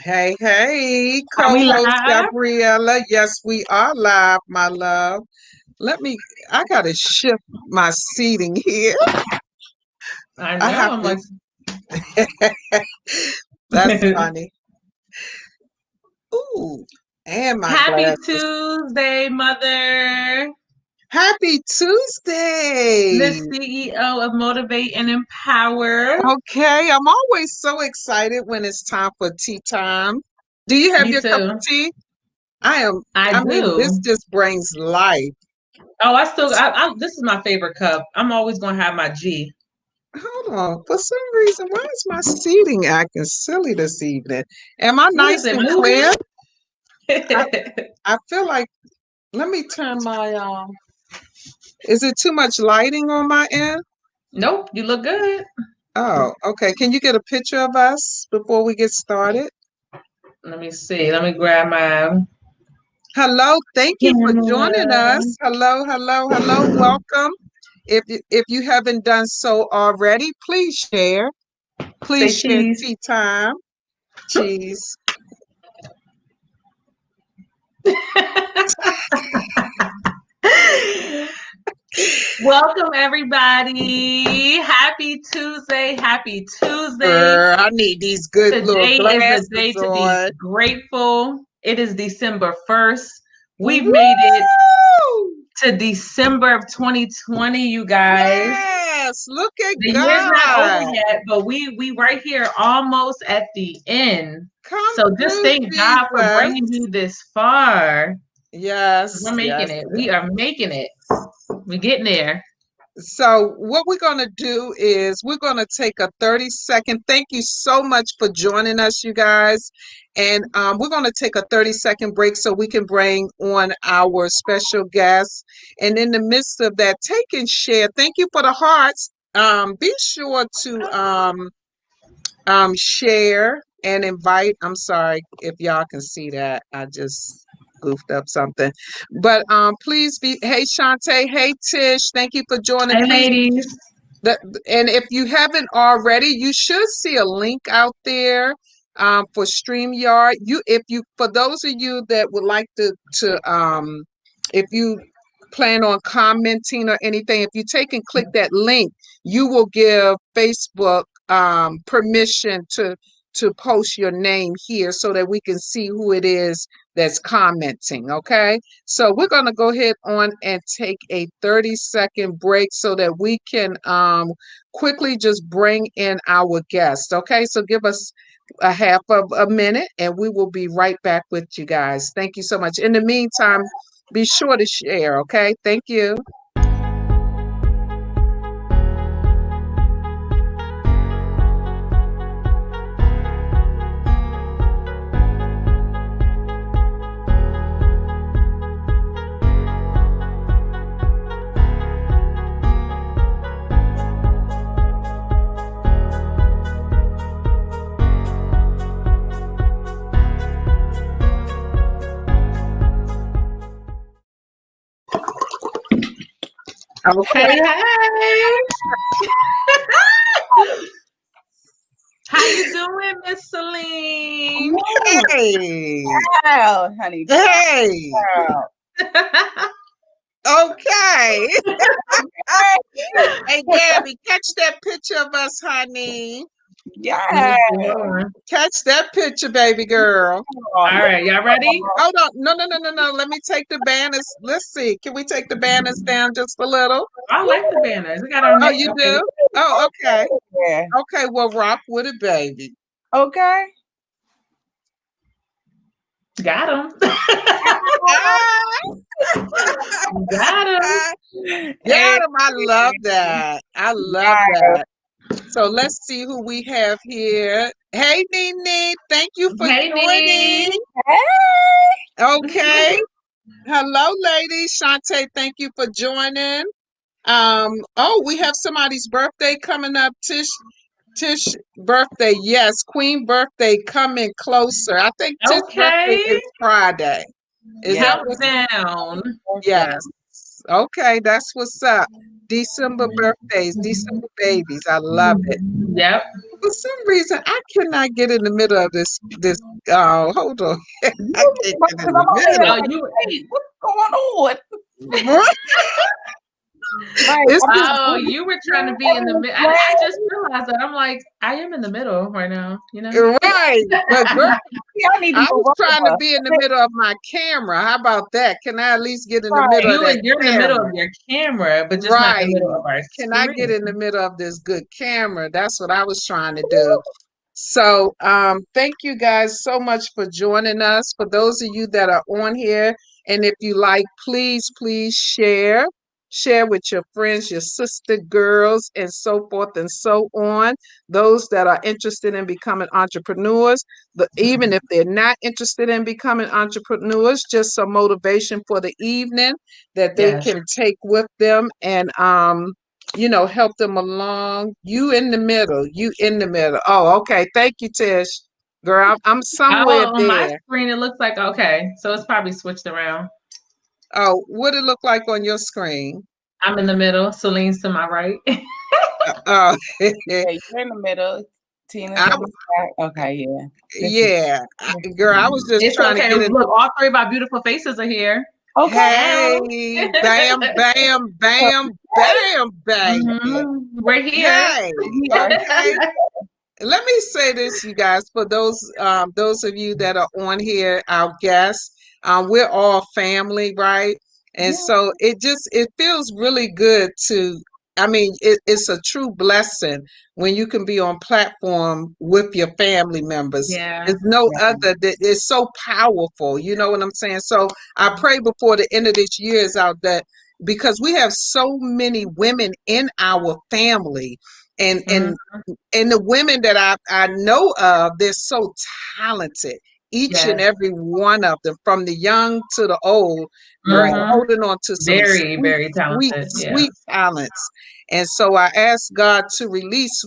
Hey, hey, Are we co-host live? Gabriella. Yes, we are live, my love. Let me, I gotta shift my seating here. I I know. have I'm to, like, that's funny. Ooh, and my happy glasses. Tuesday, Mother. Happy The Tuesday. CEO of Motivate and Empower. Okay, I'm always so excited when it's time for tea time. Do you have Me your cup of too. tea? I am, I I mean, this do. just brings life. Oh, this is my favorite cup. I'm always going to have my G. Hold on. For some reason, why is my seating acting silly this evening? Am I What nice is it, and clear? moving? I, I feel like let me turn my is it too much lighting on my end? Nope, you look good. Oh, okay. Can you get a picture of us before we get started? Let me see. Let me grab my Hello, thank you for joining camera. us. Hello, hello, hello. Welcome. If you haven't done so already, please share. Please Say share cheese. tea time. Cheese. Welcome, everybody. Happy Tuesday. Happy Tuesday. Girl, I need these good little Today is a glasses day to be on. grateful. It is December 1st. We've Woo! made it to December of 2020, you guys. Yes, look at The year's not over God. yet, but we right here almost at the end. Come So just through, thank God for bringing Jesus. you this far. We're Yes, making yes, it. yes. We are making it. We're getting there. So, what we're going to do is we're going to take a 30-second. Thank you so much for joining us, you guys. And we're going to take a 30-second break so we can bring on our special guest. And in the midst of that, take and share. Thank you for the hearts. Be sure to share and invite. I'm sorry if y'all can see that. I just goofed up something. But please be hey Shantae, hey Tish, thank you for joining. Hey, Please ladies. the, and if you haven't already, you should see a link out there for StreamYard. If you for those of you that would like to if you plan on commenting or anything, if you take and click that link, you will give Facebook permission to post your name here so that we can see who it is that's commenting. Okay, so we're going to go ahead on and take a 30-second break so that we can quickly just bring in our guest. Okay, so give us a half of a minute and we will be right back with you guys. Thank you so much. In the meantime, be sure to share. Okay, thank you. Okay. Hey, hey. How you doing, Miss Celene? Hey. Child, honey. Hey. Child. Okay. Hey, Gabby, catch that picture of us, honey. Let me Yeah. see. Hold on. Catch that picture, baby girl. All right, y'all ready? Hold on. No, no, no, no, no. Let me take the banners. Let's see. Can we take the banners down just a little? I like the banners. We got our Oh, neck. you Okay, do? Oh, okay. Yeah. Okay, well, rock with it, baby. Okay. got them. Ah, Got them. got Hey, him. I love that. I love yeah. that. So let's see who we have here. Hey, Nene. Thank you for Hey, joining. Nee. Hey. Okay. Hello, ladies. Shantae, thank you for joining. Oh, we have somebody's birthday coming up. Tish birthday. Yes, Queen birthday coming closer. I think Tish birthday Okay. is Friday. Is Yeah. that what's Countdown. yes. Okay, that's what's up. December birthdays, December babies. I love it. Yep. For some reason, I cannot get in the middle of this Oh, hold on. I You can't get because in I'm the over here Oh, like, you. hey, what's going on? middle. Right. It's I'm just Oh, you were trying to be in the middle. I just realized that. I'm like, I am in the middle right now. You know. right. But girl, I need to I move was trying to over. be in the middle of my camera. How about that? Can I at least get in the middle Right. of that You're in the middle camera? of your camera, but just not in the Right. middle of our Can I get screen. in the middle of this good camera? That's what I was trying to do. So, thank you guys so much for joining us. For those of you that are on here, and if you like, please share. Share with your friends, your sister girls, and so forth and so on. Those that are interested in becoming entrepreneurs, but even if they're not interested in becoming entrepreneurs, just some motivation for the evening that they Yes. can take with them and help them along. You in the middle. You in the middle. Oh, okay. Thank you, Tish. Girl, I'm somewhere Oh, on my there. screen it looks like okay. So it's probably switched around. Oh, what it look like on your screen? I'm in the middle. Celine's to my right. Uh, Yeah, you're in the middle. Tina's I, on the side. Okay, yeah. yeah, girl, I was just It's trying to okay. get in. Look, all three of our beautiful faces are here. Okay. Hey, Hello. bam, bam, bam, bam, bam. We're here. Yay. We are Okay. Let me say this, you guys, for those of you that are on here, our guests, we're all family, right? And yeah. so it feels really good to, I mean, it's a true blessing when you can be on platform with your family members. Yeah. There's no Yeah. other that is so powerful. You know what I'm saying? So I pray before the end of this year is out that because we have so many women in our family and Mhm. the women that I know of, they're so talented. Each and Yes. every one of them, from the young to the old, girl, Right. you're Mhm. holding on to some Very, very talented. Yeah. sweet talents. And so I ask God to release,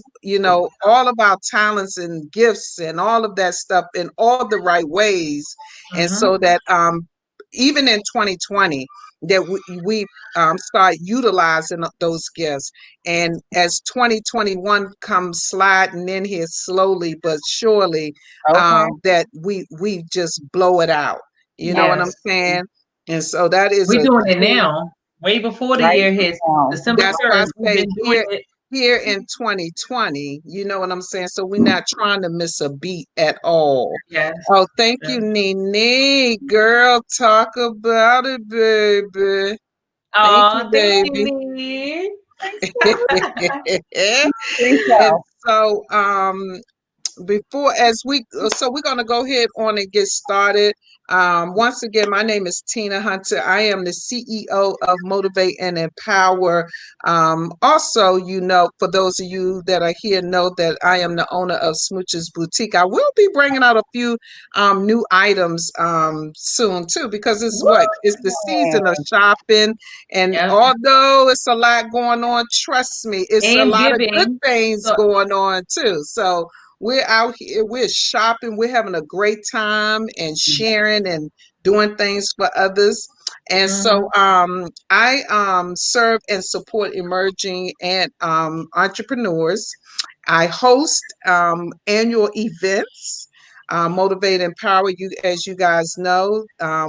all of our talents and gifts and all of that stuff in all the right ways. And Mhm. so that even in 2020, that we start utilizing those gifts. And as 2021 comes sliding in here slowly but surely, Okay. that we just blow it out. You know what I'm Yes. saying? And so that is We're a doing it true, now. Way before the Right year hits. now. December that's why I 1st, we've say been doing here it. here in 2020, you know what I'm saying? So we're not trying to miss a beat at all. Yes. Oh, thank you, Yes. Nene. Girl, talk about it, baby. Thank you, Oh, thank you, baby. Nee. Thanks, God. Thank And you. so before as we so we're going to go ahead on and get started. Once again, my name is Tina Hunter. I am the CEO of Motivate and Empower. Also, for those of you that are here, know that I am the owner of Smooches Boutique. I will be bringing out a few new items soon too, because it's the Yeah. season of shopping. And Yep. although it's a lot going on, trust me, it's a And lot of good giving. things So, going on too. So we're out here, we're shopping, we're having a great time and sharing and doing things for others. And so mhm. I serve and support emerging and entrepreneurs. I host annual events. Motivate and Empower you, as you guys know.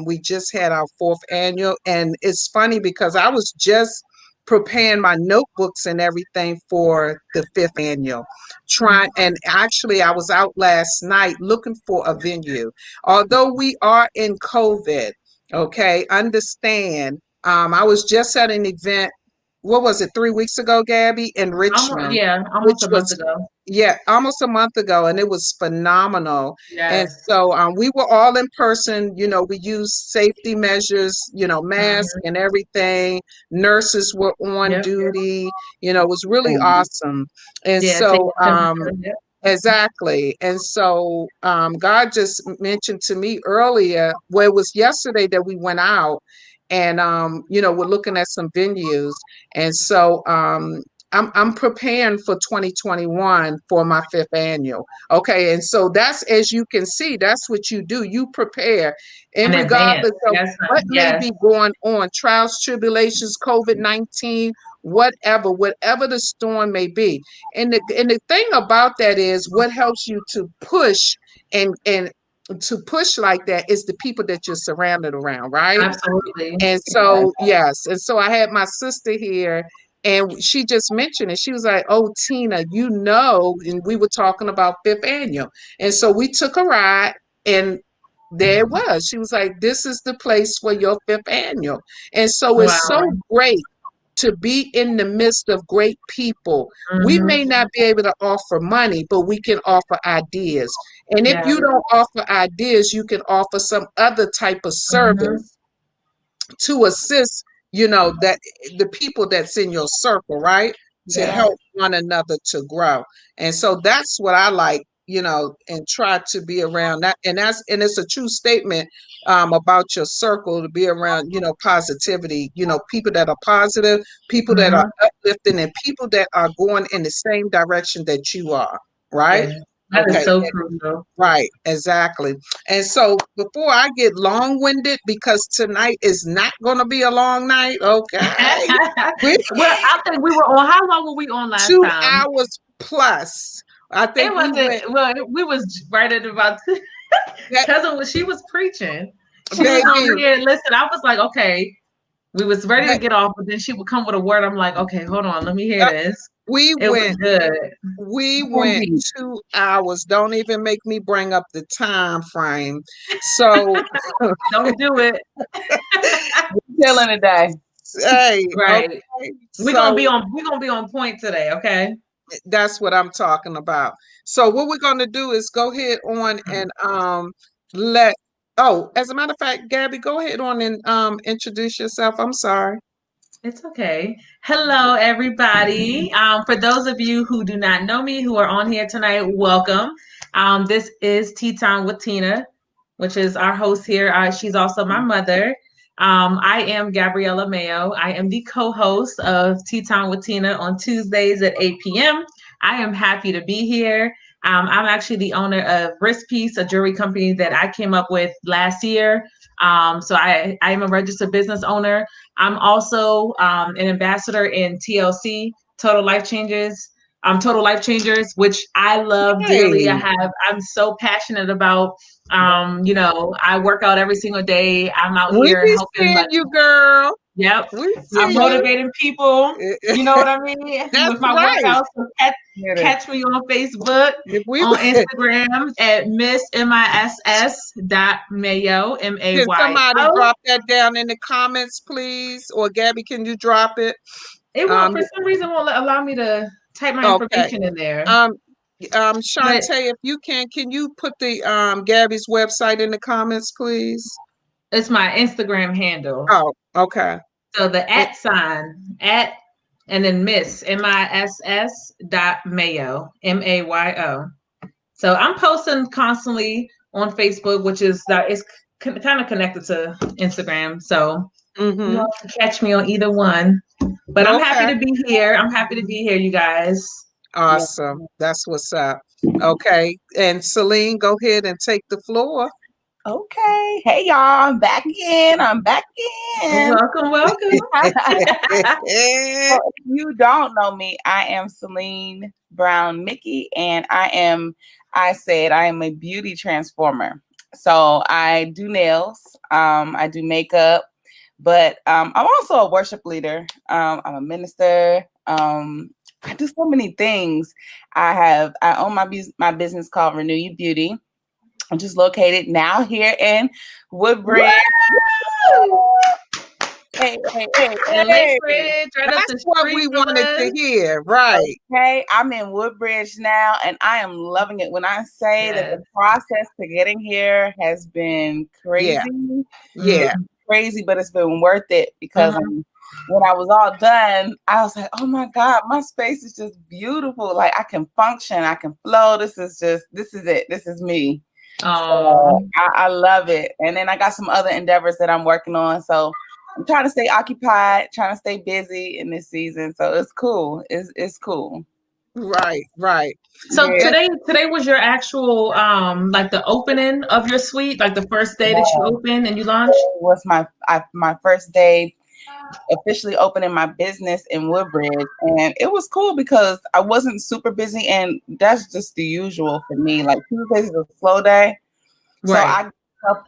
We just had our fourth annual, and it's funny because I was just preparing my notebooks and everything for the fifth annual. Trying, and actually, I was out last night looking for a venue. Although we are in COVID, okay, understand. I was just at an event. What was it? 3 weeks ago, Gabby, in Almost, Richmond, yeah, almost which a month was ago. yeah, almost a month ago, and it was phenomenal. And Yes. so we were all in person. We used safety measures, masks Mhm. and everything. Nurses were on Yep. duty. It was really Mm. awesome. And Yeah, take so, the temperature. Yep. exactly. And so, God just mentioned to me earlier, well, it was yesterday that we went out and, we're looking at some venues. And so, I'm preparing for 2021 for my fifth annual. Okay. And so that's, as you can see, that's what you do. You prepare in In advance. regardless of Yes, what honey. may Yes. be going on, trials, tribulations, COVID-19, whatever the storm may be. And the thing about that is what helps you to push and to push like that is the people that you're surrounded around, right? Absolutely. And so, yes. And so I had my sister here and she just mentioned it. She was like, "Oh, Tina, and we were talking about fifth annual." And so we took a ride and there it was. She was like, "This is the place for your fifth annual." And so it's Wow. so great to be in the midst of great people. We Mm-hmm. may not be able to offer money, but we can offer ideas. And if Yeah. you don't offer ideas, you can offer some other type of Mm-hmm. service to assist, that the people that's in your circle, right? To Yeah. help one another to grow. And so that's what I like, and try to be around that. And it's a true statement about your circle, to be around, positivity, people that are positive, people that are Mm-hmm. uplifting, and people that are going in the same direction that you are, right? Yeah. That is Okay. so crucial. Right, exactly. And so before I get long-winded, because tonight is not going to be a long night, okay? We Well, I think we were on. How long were we on last two time? hours plus. I It think we went, wasn't. Well, we was right at about. that, Cousin, when she was preaching, she was baby, over here. Listen, I was like, okay, we was ready to that, get off, but then she would come with a word. I'm like, okay, hold on, let me hear uh, this. we It was went good. we went Indeed. 2 hours. Don't even make me bring up the time frame. So Don't do it. Killing today. hey, Right. okay. We're gonna So be on. We're gonna be on point today. Okay. that's what I'm talking about. So what we're going to do is go ahead on and let as a matter of fact, Gabby, go ahead on and introduce yourself. I'm sorry. It's okay. Hello, everybody. For those of you who do not know me, who are on here tonight, welcome. This is Tea Time with Tina, which is our host here. She's also my mother. I am Gabriella Mayo. I am the co-host of Tea Time with Tina on Tuesdays at 8 p.m. I am happy to be here. I'm actually the owner of Wrist Piece, a jewelry company that I came up with last year. So I am a registered business owner. I'm also an ambassador in TLC, Total Life Changers, which I love dearly. Hey, I'm so passionate about. I work out every single day. I'm out we here be helping, seeing like, you, girl. yep, We I'm see you. motivating people. You know what I mean? That's With my right. workouts. So Get it. catch me on Facebook, If we on Instagram at miss.mayo, can somebody MAYO. drop that down in the comments, please? Or Gabby, can you drop it? It won't, Um, for some reason, won't allow me to type my okay. information in there. Um, But Shantae, if you can you put the Gabby's website in the comments, please? it's my Instagram handle. Oh, okay. So the And, at sign, at, and then miss dot mayo, MAYO. So I'm posting constantly on Facebook, which is that it's kind of connected to Instagram. So you mm-hmm. all can catch me on either one. But I'm happy Okay. to be here. I'm happy to be here, you guys. Yeah. Awesome. That's what's up. Okay. And Celene, go ahead and take the floor. Okay. Hey y'all, I'm back in. I'm back in. Welcome, welcome. So if you don't know me, I am Celene Brown-Mickie, and I am a beauty transformer. So I do nails, I do makeup, but I'm also a worship leader. I'm a minister. I do so many things. I own my business called Renew You Beauty, which is located now here in Woodbridge. Woo! Hey, hey, hey, And hey. Lakebridge, right up That's the what street we from wanted to us. hear. Right. Okay, I'm in Woodbridge now, and I am loving it. When I say that the Yes. process to getting here has been Yeah. crazy, Yeah. crazy, but it's been worth it because Mhm. when I was all done, I was like, oh my God, my space is just beautiful. Like I can function, I can flow. This is it. This is me. Oh, So I love it. And then I got some other endeavors that I'm working on. So I'm trying to stay occupied, trying to stay busy in this season. So it's cool. It's cool. Right. Right. so Yeah. today was your actual like the opening of your suite, like the first day that you opened and you launched? It was my first day officially opening my business in Woodbridge, and it was cool because I wasn't super busy, and that's just the usual for me. Like Tuesdays is a slow day, So Right.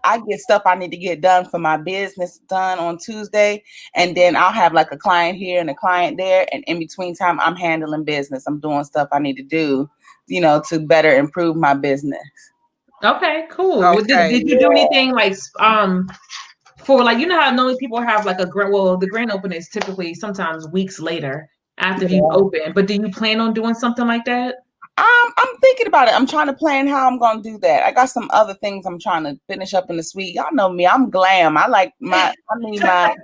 I get stuff I need to get done for my business done on Tuesday, and then I'll have like a client here and a client there, and in between time I'm handling business. I'm doing stuff I need to do, to better improve my business. Okay, cool. Okay. Did you do anything like for like, you know how normally people have like the grand opening is typically sometimes weeks later after you Yeah. open, but do you plan on doing something like that? I'm thinking about it. I'm trying to plan how I'm gonna do that. I got some other things I'm trying to finish up in the suite. Y'all know me. I'm glam. I need my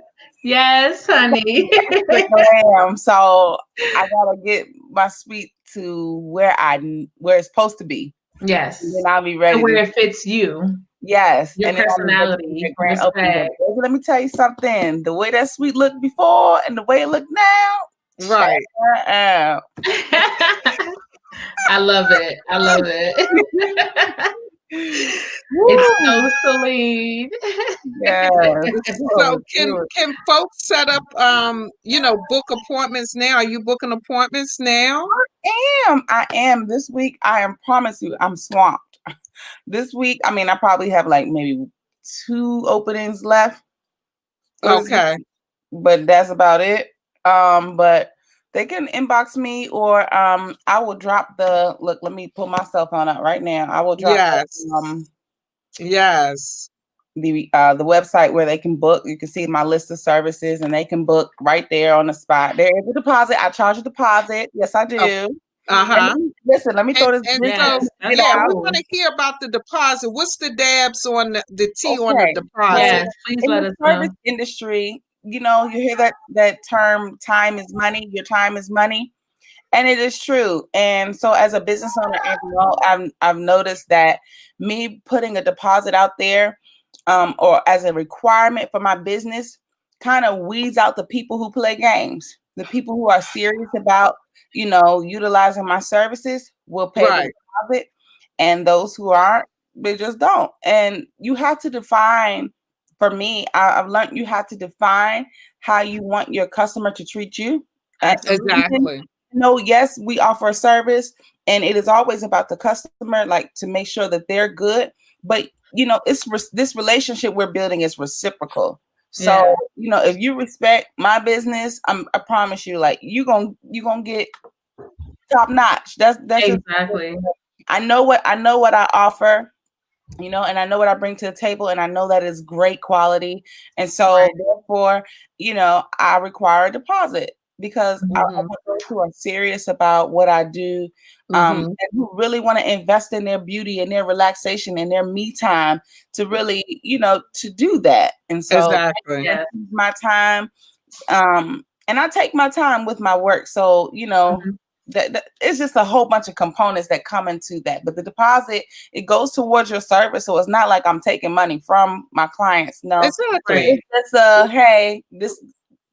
Yes, honey. glam. So I gotta get my suite to where it's supposed to be. And Yes. then I'll be To ready where to it fits you, yes. your And then I'll be ready to do personality, the your grand opening. swag. But baby, let me tell you something. The way that suite looked before and the way it look now, Right. uh, I love it. I love it. It's woo, so Celene. yes. So So good. can folks set up book appointments now? Are you booking appointments now? I am. This week, I am promise you, I'm swamped. This week, I mean, I probably have like maybe 2 openings left for this week, Okay. but that's about it. But they can inbox me or I will drop look, let me pull my cell phone out right now. I will drop Yes. Yes. the website where they can book. You can see my list of services and they can book right there on the spot. There is a deposit. I charge a deposit. Yes, I do. And Uh-huh. listen, let me throw this And so, Yes, that's it yeah, we out. want cool. to hear about the deposit. What's the dabs on the T on the Okay. So deposit? Yes, please in let the us service know. industry, you hear that term, time is money, your time is money. And it is true. And so as a business owner as well, I've noticed that me putting a deposit out there, or as a requirement for my business, kind of weeds out the people who play games. The people who are serious about, utilizing my services will pay the Right. deposit. And those who aren't, they just don't. And you have to define, for me, I've learned you have to define how you want your customer to treat you. And even Exactly. no, yes, we offer a service and it is always about the customer, like to make sure that they're good. But this relationship we're building is reciprocal. So, Yeah, if you respect my business, I promise you, like you gonna get top notch. That's just exactly. I know what I offer, and I know what I bring to the table, and I know that is great quality. And so, Right. therefore, I require a deposit because I Mm-hmm. want those who are serious about what I do, Mm-hmm. and who really want to invest in their beauty and their relaxation and their me time to really, to do that. And so, Exactly. that's Yeah. my time, and I take my time with my work. So, Mhm. that it's just a whole bunch of components that come into that. But the deposit, it goes towards your service. So it's not like I'm taking money from my clients. No, Right. Exactly. it's just hey, this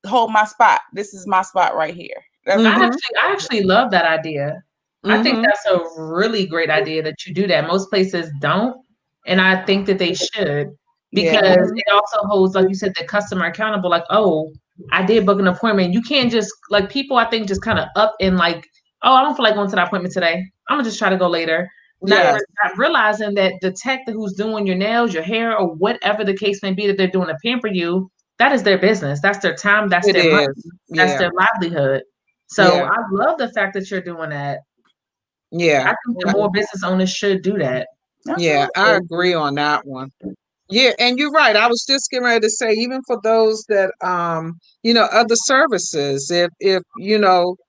hold my spot. This is my spot right here. That's I it. Mm-hmm. actually, I actually love that idea. I think Mm-hmm. that's a really great idea that you do that. Most places don't, and I think that they should Yeah. because Mm-hmm. it also holds, like you said, the customer accountable. Like, oh, I did book an appointment. You can't just like people. I think just kind of up and like, oh, I don't feel like going to that appointment today. I'm gonna just try to go later. Yes, Not realizing that the tech who's doing your nails, your hair, or whatever the case may be that they're doing to pamper you, that is their business. That's their time. That's it their money. is. That's Yeah. their livelihood. So Yeah. I love the fact that you're doing that. Yeah. I think the more business owners should do that. Yeah. I Absolutely. agree on that one. Yeah, and you're right. I was just getting ready to say, even for those that other services, if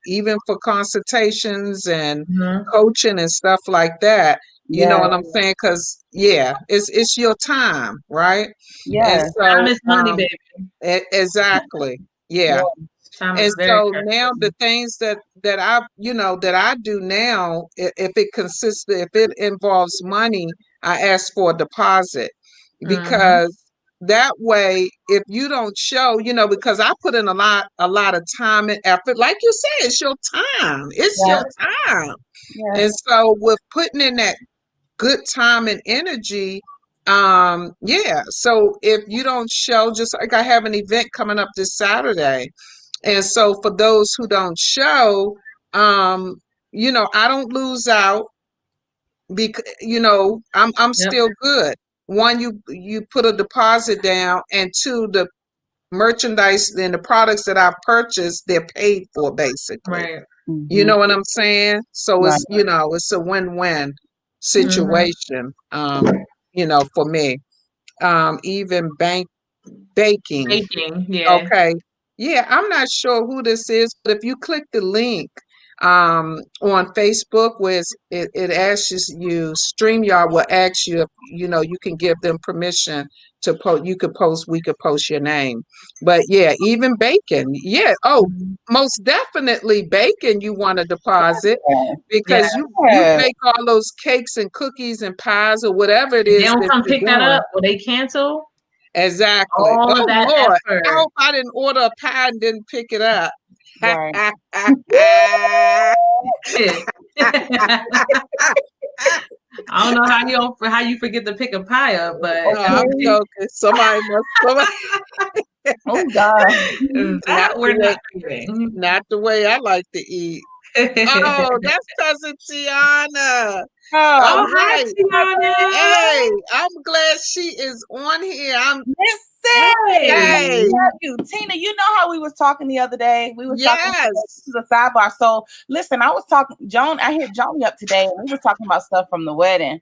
even for consultations and Mhm. coaching and stuff like that, you know Yeah. what I'm saying? Because yeah, it's your time, right? And Yeah. Time so is money, baby. exactly. Yeah. Yeah. Time is And very so now precious. the things that I do now, if it consists, if it involves money, I ask for a deposit Mhm. because that way, if you don't show, because I put in a lot of time and effort, like you said, it's your time. It's Yeah. your time. Yeah. And so with putting in that good time and energy, yeah. So if you don't show, just like I have an event coming up this Saturday, and so for those who don't show, um, I don't lose out because I'm Yep. still good. one, you put a deposit down, and two, the merchandise and the products that I've purchased, they're paid for basically. Right. You Mhm. know what I'm saying? So Right. it's, it's a win-win Mm-hmm. situation, for me. Even baking. Baking. Yeah. Okay. Yeah, I'm not sure who this is, but if you click the link on Facebook where it asks you, StreamYard will ask you if you can give them permission to post. We could post your name. But yeah, even bacon. Yeah. Oh, Mhm. most definitely bacon you want to deposit Yeah. because you Yeah. bake all those cakes and cookies and pies or whatever it If they is don't that come you're pick that doing. up or they cancel Exactly. all of Oh that Lord, I effort. hope I didn't order a pie and didn't pick it up. Right. Shit. I don't know how you forget to pick a pie up, but No, I'm Okay. joking. Somebody Oh God. not that the we're way not doing. not the way I like to eat. Oh, that's cousin Tiana. All Oh, Oh, hi, right. Tiana. Hey, I'm glad she is on here. listen. Let me Hey. Hey, tell you, Tina. You know how we was talking the other day? We was talking yes. to the sidebar. So listen, I was talking. Joan, I hit Joan up today, and we was talking about stuff from the wedding.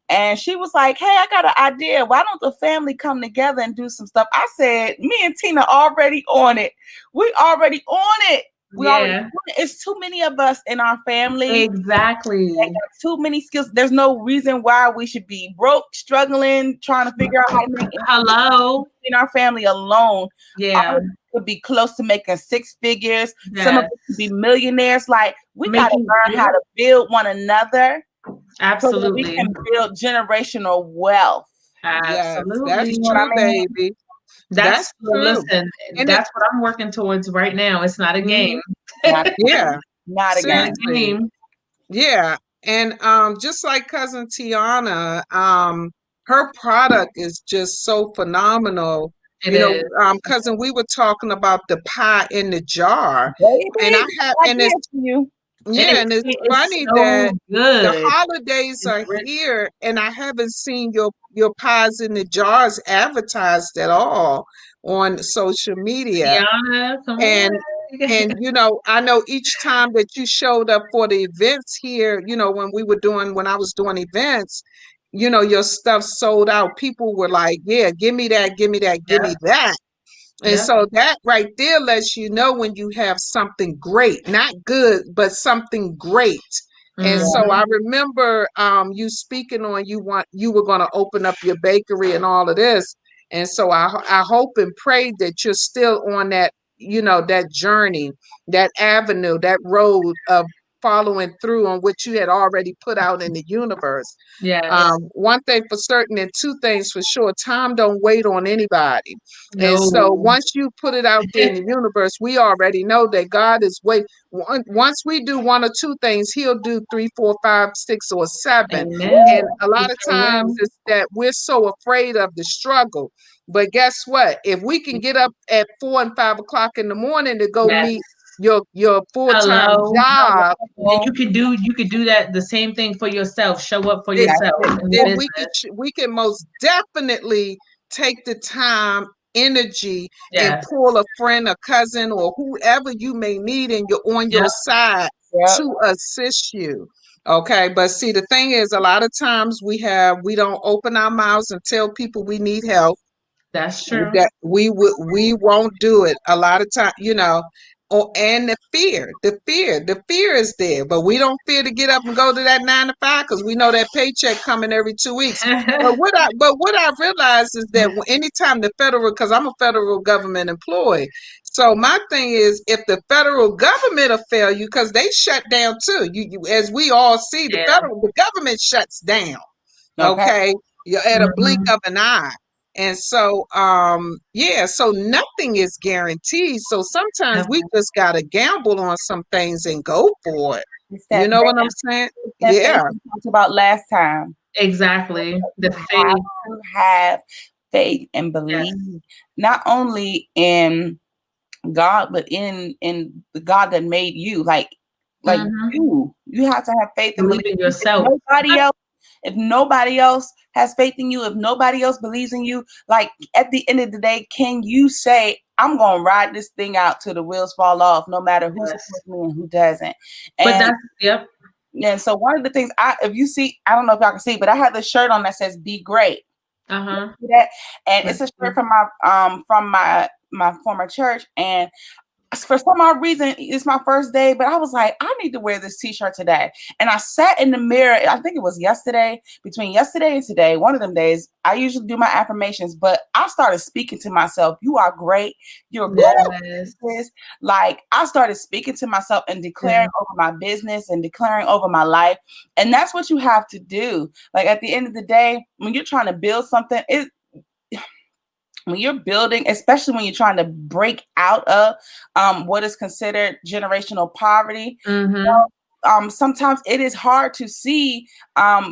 And she was like, "Hey, I got an idea. Why don't the family come together and do some stuff?" I said, "Me and Tina already on it. We already on it. We already Yeah, on it. It's too many of us in our family. exactly. They got too many skills. There's no reason why we should be broke, struggling, trying to figure out how to make it Hello. in our family alone. All Yeah, of us could be close to making six figures. Some of yeah. us could be millionaires. Like we got to Making, learn how yeah, to build one another so that we absolutely. can build generational wealth. Yes, that's Absolutely. You know what true, I mean? baby. That's That's, well, true. listen, And it that's what I'm working towards right now. It's not a game. mhm, Not, yeah, not It's not a again. seriously. game. Yeah. And just like cousin Tiana, her product is just so phenomenal. It is. Cousin, we were talking about the pie in the jar. And Baby, I have I and did it's for you. yeah, and it's It's funny so that the good. holidays It's are rich. here and I haven't seen your pies in the jars advertised at all on social media. Tiana, come on. And I know each time that you showed up for the events here, when I was doing events, your stuff sold out. People were like, "Yeah, give me that, give me that, give Yep, me that." And yep. so that right there lets you know when you have something great, not good, but something great. And Yeah. so Hmm. I remember you speaking on you were going to open up your bakery and all of this. And so I hope and pray that you're still on that, that journey, that avenue, that road of following through on what you had already put out in the universe. Yes. One thing for certain and two things for sure, time don't wait on anybody. And so No. once you put it out there in the universe, we already know that God is wait. Once we do one or two things, He'll do three, four, five, six, or seven. Amen. And a He lot of sure times will. it's that we're so afraid of the struggle. But guess what? If we can get up at 4 and 5 o'clock in the morning to go Yes. meet your full-time Hello. job, Then you could do that the same thing for yourself. Show up for then, That's yourself it. in the then business. we can most definitely take the time, energy, and Yes. pull a friend, a cousin, or whoever you may need, and you're on your Yep. side Yep. to assist you. Okay, but see, the thing is, a lot of times we don't open our mouths and tell people we need help That's true. that we won't do it a lot of time, and the fear is there, but we don't fear to get up and go to that 9 to 5 because we know that paycheck coming every 2 weeks. But what I realized is that anytime the federal, because I'm a federal government employee, so my thing is if the federal government will fail you because they shut down too, as we all see, Yeah. the government shuts down. Okay. Okay, you're at a blink Mhm. of an eye. And so, yeah, so nothing is guaranteed. So sometimes we Yep. just got to gamble on some things and go for it. It's You that know what I'm faith. saying? It's that faith Yeah, we talked about last time. Exactly. The You have faith. to have faith and Yes. believe not only in God, but in the God that made you. Like Hmm. you have to have faith and Believe believe. in If yourself. nobody else If nobody else has faith in you, if nobody else believes in you, like at the end of the day, can you say, I'm going to ride this thing out till the wheels fall off, no matter who supports me and who doesn't? But And that's, yep. and so one of the things if you see, I don't know if y'all can see, but I have this shirt on that says "Be Great." Uh-huh. That, and it's a shirt from my former church, and for some odd reason, it's my first day, but I was like, I need to wear this t-shirt today. And I sat in the mirror, I think it was yesterday, between yesterday and today, one of them days, I usually do my affirmations, but I started speaking to myself, you are great, you're good at this. Like, I started speaking to myself and declaring over my business and declaring over my life. And that's what you have to do. Like, at the end of the day, when you're trying to build something, when you're building, especially when you're trying to break out of what is considered generational poverty, sometimes it is hard to see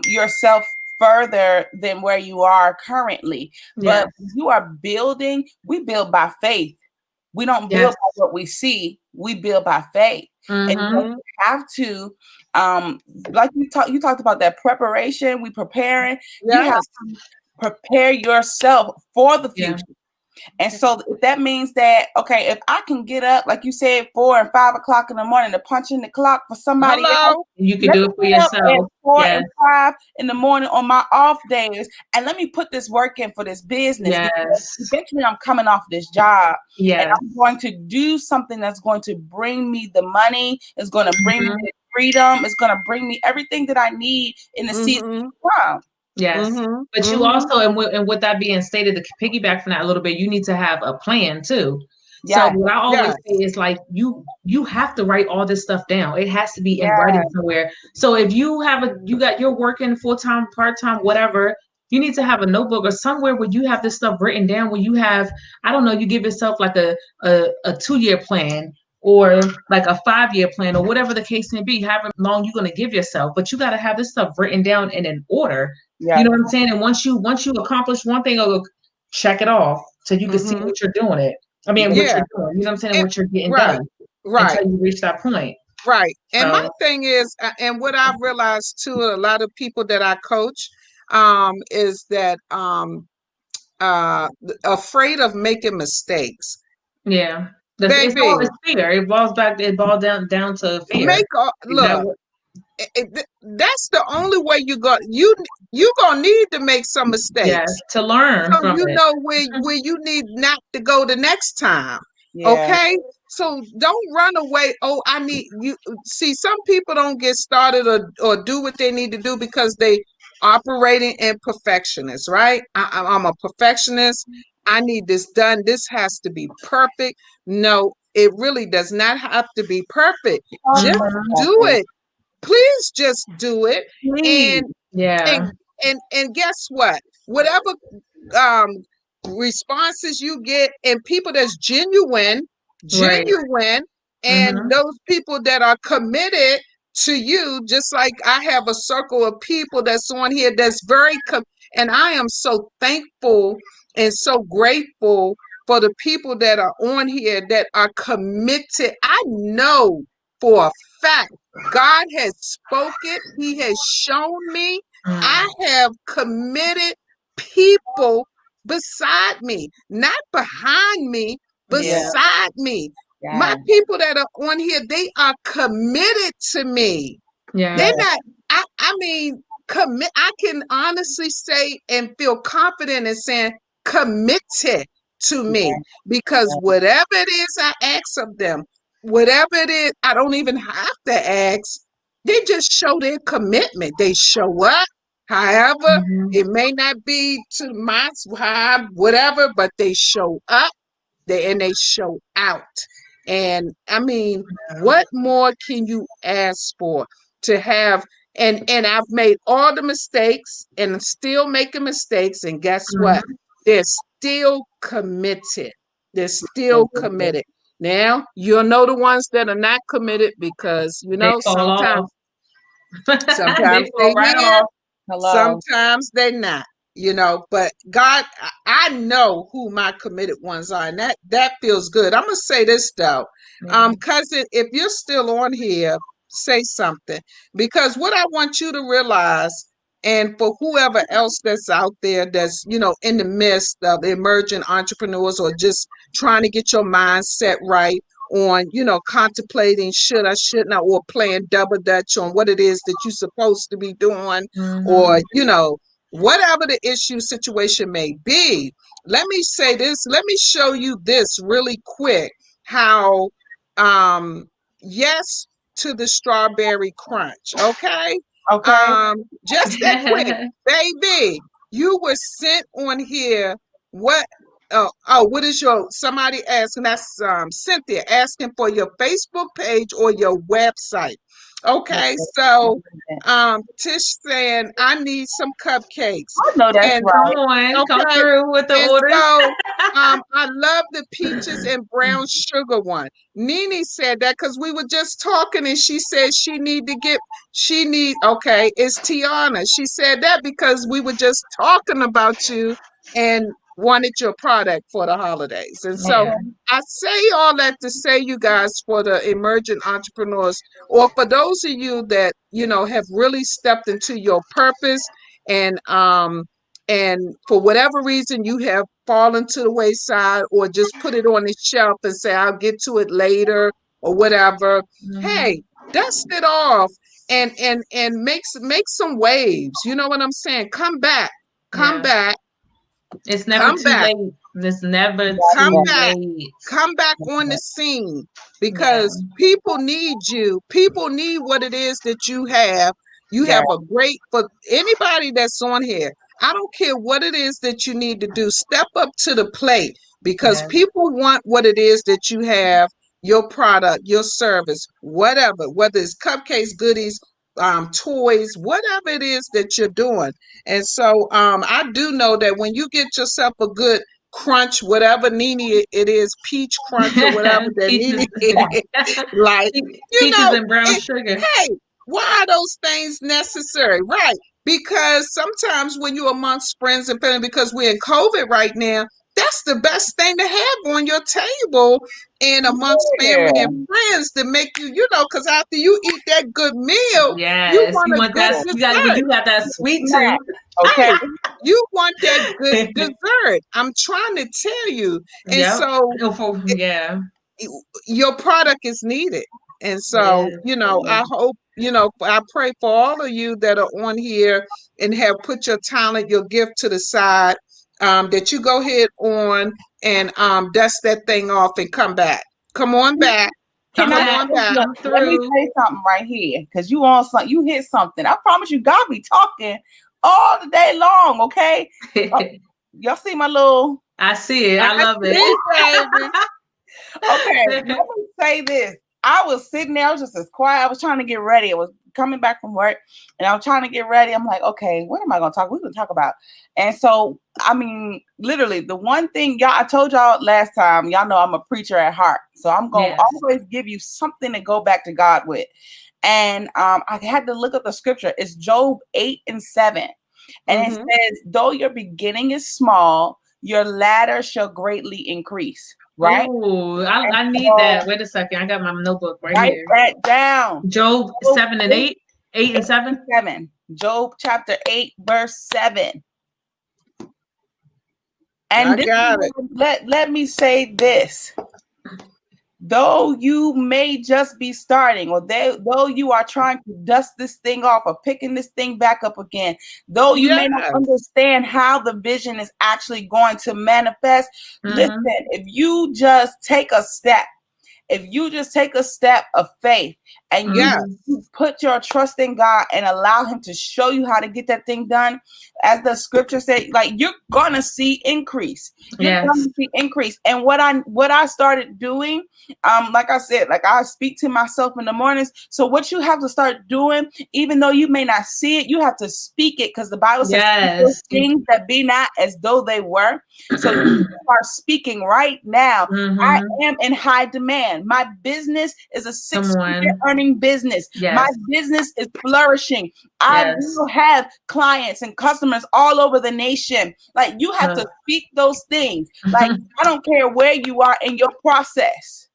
yourself further than where you are currently. But you are building, we build by faith. We don't build by what we see, we build by faith. And you have to, like you talked about that preparation, we preparing, you have to prepare yourself for the future. And so that means that, okay, if I can get up, like you said, 4 and 5 o'clock in the morning to punch in the clock for somebody else, you can do it for yourself. At 4 and 5 in the morning on my off days, and let me put this work in for this business. Because eventually I'm coming off this job, and I'm going to do something that's going to bring me the money, it's going to bring me the freedom, it's going to bring me everything that I need in the season to come. Yes. But you also, and with that being stated, to piggyback from that a little bit, you need to have a plan too. So what I always say is, like, you have to write all this stuff down. It has to be in writing somewhere. So if you're working full-time, part-time, whatever, you need to have a notebook or somewhere where you have this stuff written down, where you have, I don't know, you give yourself like a 2-year plan, or like a 5-year plan, or whatever the case may be, however long you're going to give yourself. But you got to have this stuff written down and in order. You know what I'm saying? And once you accomplish one thing, check it off so you can see what you're doing it. I mean, what you're doing. You know what I'm saying? And what you're getting done until you reach that point. Right. And my thing is, and what I've realized too, a lot of people that I coach, is that afraid of making mistakes. Yeah. Baby, it's fear. It boils down to fear. Look, that's the only way you gonna need to make some mistakes to learn so from you it. know where you need not to go the next time. Okay, so don't run away. Oh, I need you. See, some people don't get started or do what they need to do because they operating in perfectionist, right? I'm a perfectionist. I need this done. This has to be perfect. No, it really does not have to be perfect. Just do it. Please just do it. And guess what? Whatever responses you get, and people that's genuine, and those people that are committed to you, just like I have a circle of people that's on here that's very and I am so thankful and so grateful for the people that are on here that are committed. I know for a fact God has spoken, He has shown me. I have committed people beside me, not behind me, beside me. My people that are on here, they are committed to me. They're not, I mean, commit. I can honestly say and feel confident in saying committed to me, because whatever it is I ask of them, whatever it is, I don't even have to ask. They just show their commitment. They show up. However, it may not be to my whatever, but they show up and they show out. And I mean, what more can you ask for to have? And I've made all the mistakes and I'm still making mistakes. And guess what? They're still committed. They're still committed. Now, you'll know the ones that are not committed because, sometimes they will, sometimes they not, but God, I know who my committed ones are, and that feels good. I'm gonna say this though, cousin, if you're still on here, say something, because what I want you to realize, And for whoever else that's out there that's, in the midst of emerging entrepreneurs or just trying to get your mindset right on, contemplating should I, shouldn't I, or playing double dutch on what it is that you're supposed to be doing, or, whatever the issue situation may be. Let me say this, let me show you this really quick how yes to the strawberry crunch, okay? Okay. Just that quick, baby. You were sent on here. What? What is your? Somebody asking. That's Cynthia asking for your Facebook page or your website. Okay, so Tish saying I need some cupcakes, I know that's and Come right. on, come okay, through with the and orders. so I love the peaches and brown sugar one. Nene said that because we were just talking, and she said okay, it's Tiana. She said that because we were just talking about you and wanted your product for the holidays. And so Yeah. I say all that to say, you guys, for the emerging entrepreneurs, or for those of you that, have really stepped into your purpose, and for whatever reason you have fallen to the wayside or just put it on the shelf and say, I'll get to it later or whatever. Hey, dust it off and make some waves. You know what I'm saying? Come back, come Yeah. back, It's never come too back, late. It's never come too back, late. come back on the scene, Yeah. because people need you. People need what it is that you have. You Yeah. have a great, for anybody that's on here, I don't care what it is that you need to do, step up to the plate, because Yes. people want what it is that you have, your product, your service, whatever, whether it's cupcakes, goodies, toys, whatever it is that you're doing. And so I do know that when you get yourself a good crunch, whatever Nene it is, peach crunch or whatever that Nene Peaches, like, peaches and brown it, sugar. hey, why are those things necessary? Right. Because sometimes when you're amongst friends and family, because we're in COVID right now, that's the best thing to have on your table and amongst family Yeah. and friends to make you, because after you eat that good meal, you Yes, want you a want good that. You got when dessert. you got that sweet Snack. tooth. Okay. Hey, you want that good dessert. I'm trying to tell you. And Yep. so Yeah, your product is needed. And it so, is. I hope, I pray for all of you that are on here and have put your talent, your gift to the side, that you go ahead on and dust that thing off and come back. Come on back. Can Come I Come back. on back. Come let me through. say something right here? Because you on something, you hit something. I promise you, God be talking all the day long. Okay. Y'all see my little I see it. I I love see, it. baby. okay, let me say this. I was sitting there, I was just as quiet. I was trying to get ready. I was coming back from work and I was trying to get ready. I'm like, okay, what am I going to talk? We're going to talk about. And so, I mean, literally, the one thing I told y'all last time, y'all know I'm a preacher at heart. So I'm going to Yes. always give you something to go back to God with. And I had to look up the scripture. It's Job 8:7. And it says, though your beginning is small, your ladder shall greatly increase. Right? Oh, I need So that. Wait a second. I got my notebook right write here. that down. Job Job 7 and 8. 8 and 7. 7. Job chapter 8, verse 7. I And this got it. let me say this. Though you may just be starting, or though you are trying to dust this thing off or picking this thing back up again, though you may not Yes. understand how the vision is actually going to manifest, listen, if you just take a step, of faith and Yes. you put your trust in God and allow him to show you how to get that thing done, as the scripture said, like, you're gonna see increase. You're gonna see increase. And what I started doing, like I said, like, I speak to myself in the mornings. So what you have to start doing, even though you may not see it, you have to speak it, because the Bible says those things that be not as though they were. So you start speaking right now. I am in high demand. My business is a 6-figure earning business. My business is flourishing. I will have clients and customers all over the nation. Like, you have to speak those things. Like, I don't care where you are in your process.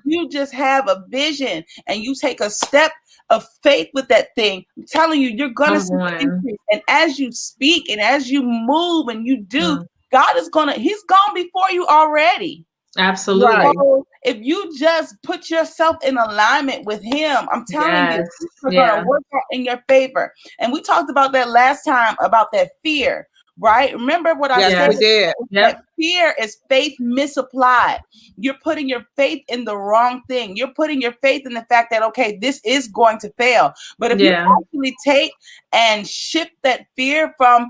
You just have a vision and you take a step of faith with that thing. I'm telling you, you're gonna see the on. increase. And as you speak and as you move and you do, Mm. God is He's gone before you already. Absolutely. Right. So if you just put yourself in alignment with him, I'm telling you, Yes. things are Yeah. gonna work out in your favor. And we talked about that last time about that fear, right? Remember what I Yes, said? we did. Yep. That fear is faith misapplied. You're putting your faith in the wrong thing. You're putting your faith in the fact that, okay, this is going to fail. But if you Yeah. actually take and shift that fear from,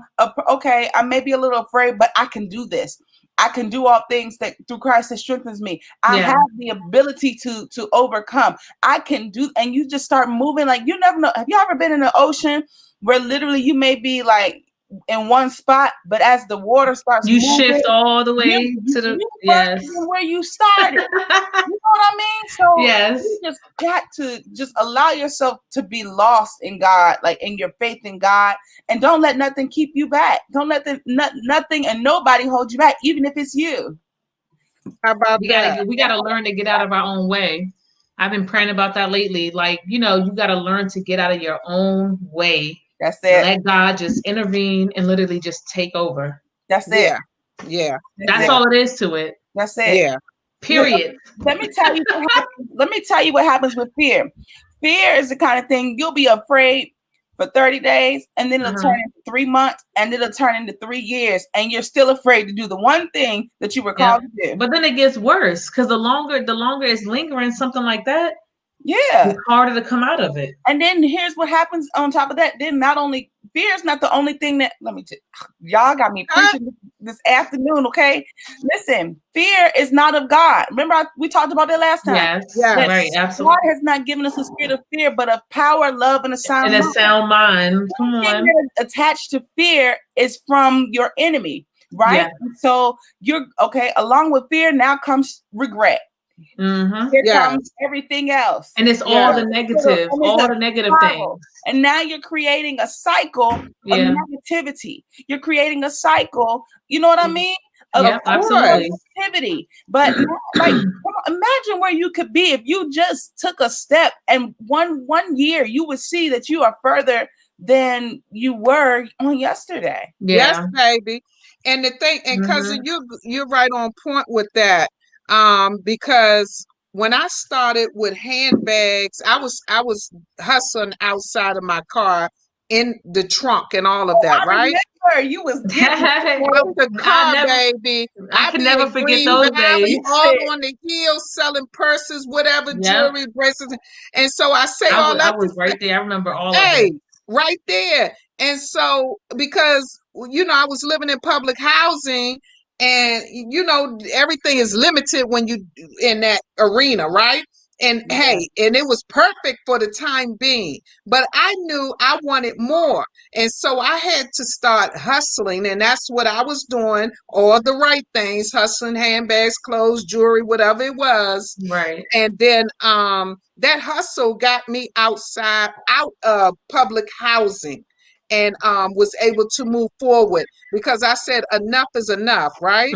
okay, I may be a little afraid, but I can do this. I can do all things that through Christ that strengthens me. I Yeah. have the ability to overcome. I can do, and you just start moving. Like, you never know. Have you ever been in the ocean where literally you may be like in one spot, but as the water starts You moving, shift all the way to the you yes. further than where you started. You know what I mean? So Yes. you just got to just allow yourself to be lost in God, like in your faith in God, and don't let nothing keep you back. Don't let nothing and nobody hold you back, even if it's you. How about We that? gotta learn to get out of our own way. I've been praying about that lately. Like, you gotta learn to get out of your own way. That's And it. let God just intervene and literally just take over. That's it. Yeah. Yeah. That's all it is to it. That's it. Yeah. Period. Let me tell you what happens. Let me tell you what happens with fear. Fear is the kind of thing you'll be afraid for 30 days, and then it'll turn into 3 months, and then it'll turn into 3 years, and you're still afraid to do the one thing that you were called to do. But then it gets worse because the longer it's lingering, something like that, yeah, it's harder to come out of it. And then here's what happens on top of that. Then not only fear is not the only thing that y'all got me preaching this afternoon. Okay, listen, fear is not of God. Remember we talked about that last time. Yes, Yes. right, absolutely. God has not given us a spirit of fear, but of power, love, and a sound And a mind. sound mind. Come The thing on. that is attached to fear is from your enemy, right? Yeah. So you're okay. Along with fear, now comes regret. Mm-hmm. Here Yes. comes everything else. And it's all the negative, And it's all a the negative spiral. things. And now you're creating a cycle of negativity. You're creating a cycle, you know what I mean? Yeah, absolutely. Negativity. But now, like, imagine where you could be if you just took a step, and one year you would see that you are further than you were on yesterday. Yes, baby. And the thing, and cousin, you're right on point with that. Because when I started with handbags, I was hustling outside of my car in the trunk and all of that, right? Remember, you was getting out the car, baby. I can be never in forget Green those Valley, days. all on the hills selling purses, whatever, jewelry, bracelets. And so I say all that. I was right there. I remember all of Hey, it. right there. And so because I was living in public housing, and everything is limited when you in that arena, right? And hey, and it was perfect for the time being, but I knew I wanted more. And so I had to start hustling, and that's what I was doing, all the right things, hustling handbags, clothes, jewelry, whatever it was. Right. And then that hustle got me out of public housing, and was able to move forward because I said enough is enough, right?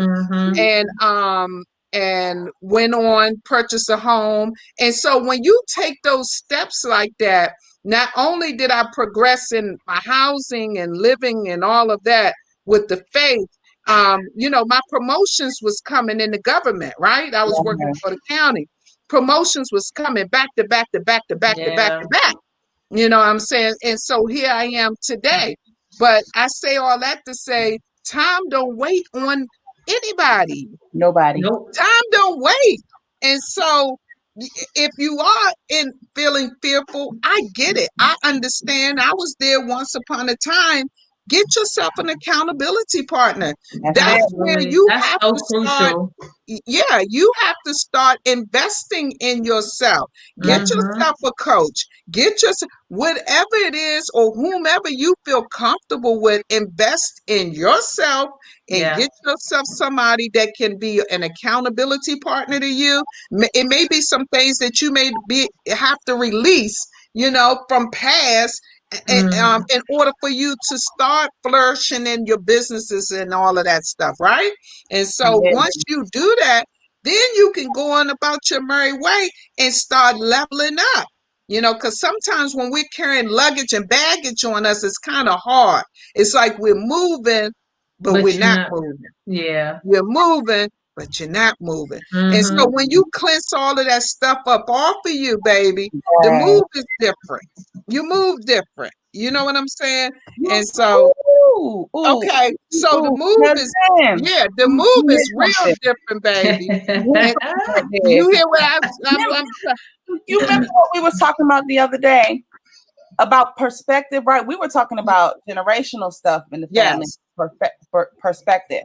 And went on, purchased a home. And so when you take those steps like that, not only did I progress in my housing and living and all of that with the faith, my promotions was coming in the government, right? I was working for the county. Promotions was coming back to back to back to back to back to back. You know what I'm saying? And so here I am today. But I say all that to say time don't wait on anybody. Nobody. Nope. Time don't wait. And so if you are feeling fearful, I get it. I understand. I was there once upon a time. Get yourself an accountability partner. That's where you have to start. Yeah, you have to start investing in yourself. Get yourself a coach. Get yourself whatever it is, or whomever you feel comfortable with. Invest in yourself and get yourself somebody that can be an accountability partner to you. It may be some things that you have to release, from past, in order for you to start flourishing in your businesses and all of that stuff, right? And so once you do that, then you can go on about your merry way and start leveling up. Because sometimes when we're carrying luggage and baggage on us, it's kind of hard. It's like we're moving, but But we're you're not not. moving. Yeah. You're moving, but you're not moving. And so Mm-hmm. when you cleanse all of that stuff up off of you, baby, the Right. move is different. You move different. You know what I'm saying? And so, Ooh, ooh, okay, so the ooh. move Now, is, Dan, yeah, the you move hit is real something. different, baby. You hit And something right there. you hear what Remember, I'm you remember what we were talking about the other day about perspective, right? We were talking about generational stuff in the family, yes, perspective.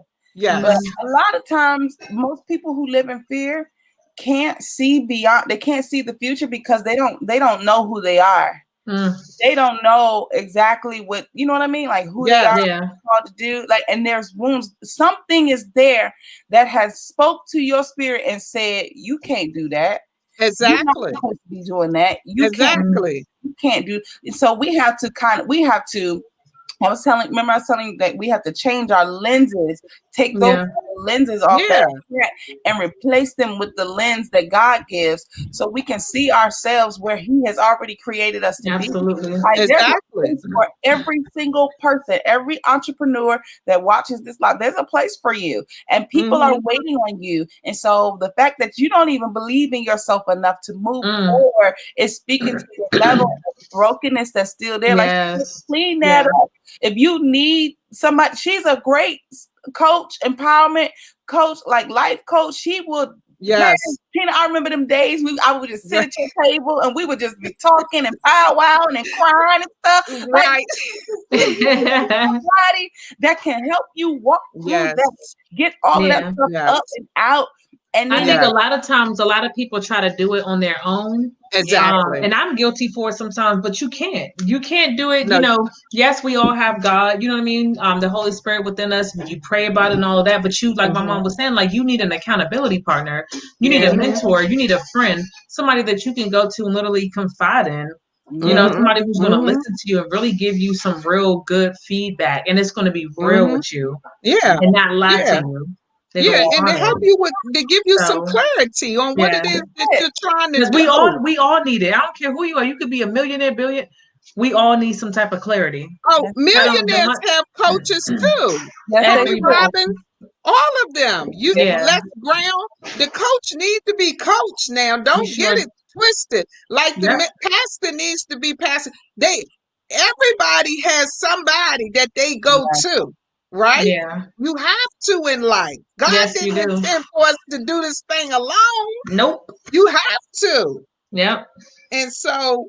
But yes, a lot of times, most people who live in fear can't see beyond. They can't see the future because they don't know who they are. Mm, They don't know exactly what you know what I mean, like who they yes, are, yeah. called to do. Like, and there's wounds. Something is there that has spoke to your spirit and said, "You can't do that. You're not exactly, supposed to be doing that. You can't. Mm, exactly. You can't do." So we have to we have to. Remember I was telling you that we have to change our lenses, take those yeah. lenses off Yeah, that and replace them with the lens that God gives so we can see ourselves where He has already created us to be. Absolutely. Like there's a exactly. place for every single person, every entrepreneur that watches this live, there's a place for you. And people are Hmm. waiting on you. And so the fact that you don't even believe in yourself enough to move Mm, forward is speaking to the level of brokenness that's still there. Like yes. clean that Yeah. up. If you need somebody, she's a great coach, empowerment coach, like life coach. She would, man, Yes, Tina, I remember them days I would just sit at your table and we would just be talking and powwowing and crying and stuff. Like right. somebody that can help you walk through that, Yes, get all of that Yeah. stuff yes, up and out. And I then think a yes, lot of times, a lot of people try to do it on their own. yeah, exactly. And I'm guilty for it sometimes, but you can't. You can't do it. No, Yes, we all have God, you know what I mean? The Holy Spirit within us. You pray about it and all of that. But you, like my hmm, mom was saying, like you need an accountability partner. You need yeah, a hmm, mentor. You need a friend, somebody that you can go to and literally confide in. yeah, hmm, Somebody who's going to hmm, listen to you and really give you some real good feedback. And it's going to be real hmm. with you Yeah, and not lie to yeah, you. They're going yeah, to be and to help honest. you with, to give you some So, clarity on what it yeah. is that you're trying to Because do. we all need it. I don't care who you are. You could be a millionaire, billion. We all need some type of clarity. Oh, that's I it. don't. millionaires have coaches too. Yes, they Tony do. Everybody. Robbins, all of them. You, Yes, Yeah, Les Brown, the coach need to be coached now. you Don't get sure. it twisted. Like the Yep. pastor needs to be pastor. Everybody has somebody that they go yeah, to, right? Yeah. You have to in life. God Yes, you didn't do. intend for us to do this thing alone. Nope. You have to. Yep. And so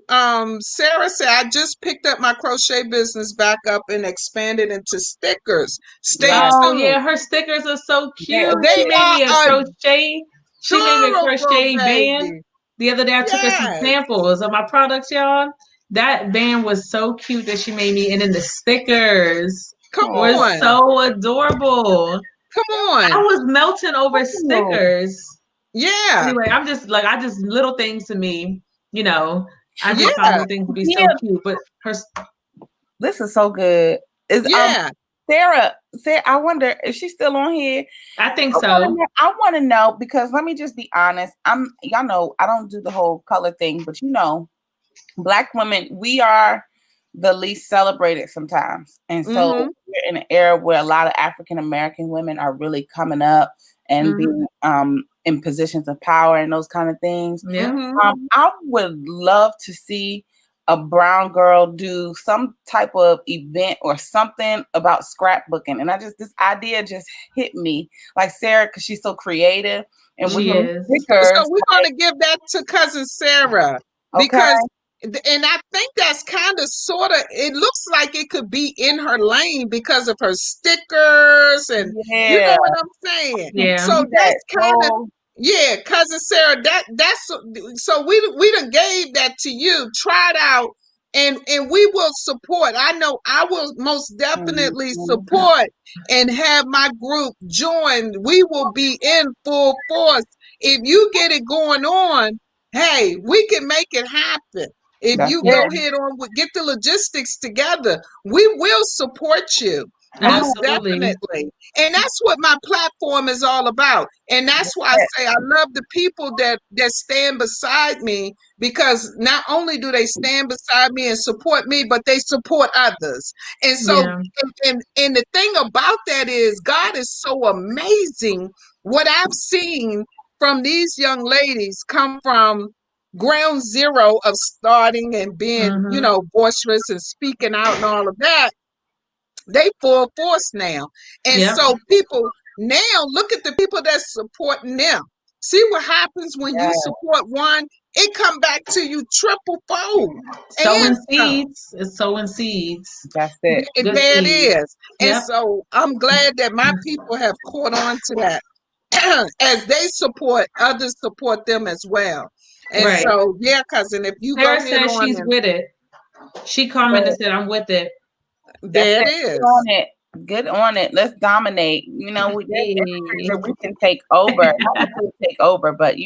Sarah said, I just picked up my crochet business back up and expanded into stickers. Stay right. Oh tuned. yeah, her stickers are so They cute. They She made me a are crochet. She made me a adorable, crochet band. baby. The other day, I took her some Yes. samples of my products, y'all. That band was so cute that she made me, and then the stickers Come were Oh, on. so adorable. Come I on. was melting over oh, stickers. Yeah. Anyway, I'm just like I just little things to me, you know. I just find Yeah. those things to be so yeah, cute. But her, this is so good. Is Yeah. Sarah, I wonder if she's still on here. I think so. I want to know because let me just be honest. Y'all know I don't do the whole color thing, but Black women, we are the least celebrated sometimes. And so Mm-hmm. we're in an era where a lot of African American women are really coming up and Hmm. being in positions of power and those kind of things. Yeah. Mm-hmm. I would love to see a brown girl do some type of event or something about scrapbooking. And this idea just hit me like Sarah, because she's so creative and with She her Mm-hmm. is. stickers. So we're gonna give that to cousin Sarah Okay. because and I think that's kind of sort of it looks like it could be in her lane because of her stickers and you know Yeah. what I'm saying. Yeah. So Do that. that's kind of yeah, cousin Sarah, that's so we done gave that to you. Try it out and we will support. I know I will most definitely Mhm. support and have my group join. We will be in full force. If you get it going on, hey, we can make it happen. If That's you go it. ahead on with get the logistics together, we will support you. Most Absolutely. definitely. And that's what my platform is all about. And that's why I say I love the people that stand beside me, because not only do they stand beside me and support me, but they support others. And so Yeah. and the thing about that is God is so amazing. What I've seen from these young ladies come from ground zero of starting and being, Mm-hmm. boisterous and speaking out and all of that. They full force now. And Yep. so people now look at the people that's supporting them. See what happens when you Yes, support one, it come back to you triple fold Sowing and some. seeds is sowing seeds. that's it. Good There it seeds. is. And Yep. so I'm glad that my people have caught on to that. As they support, others support them as well. And Right. so, yeah, cousin, if you go Sarah ahead says on she's and with it. She commented and said, I'm with it. That's there it it. Good is. on it. Good on it. Let's dominate. There's industries Hey. that we can take over. Not that we take over, but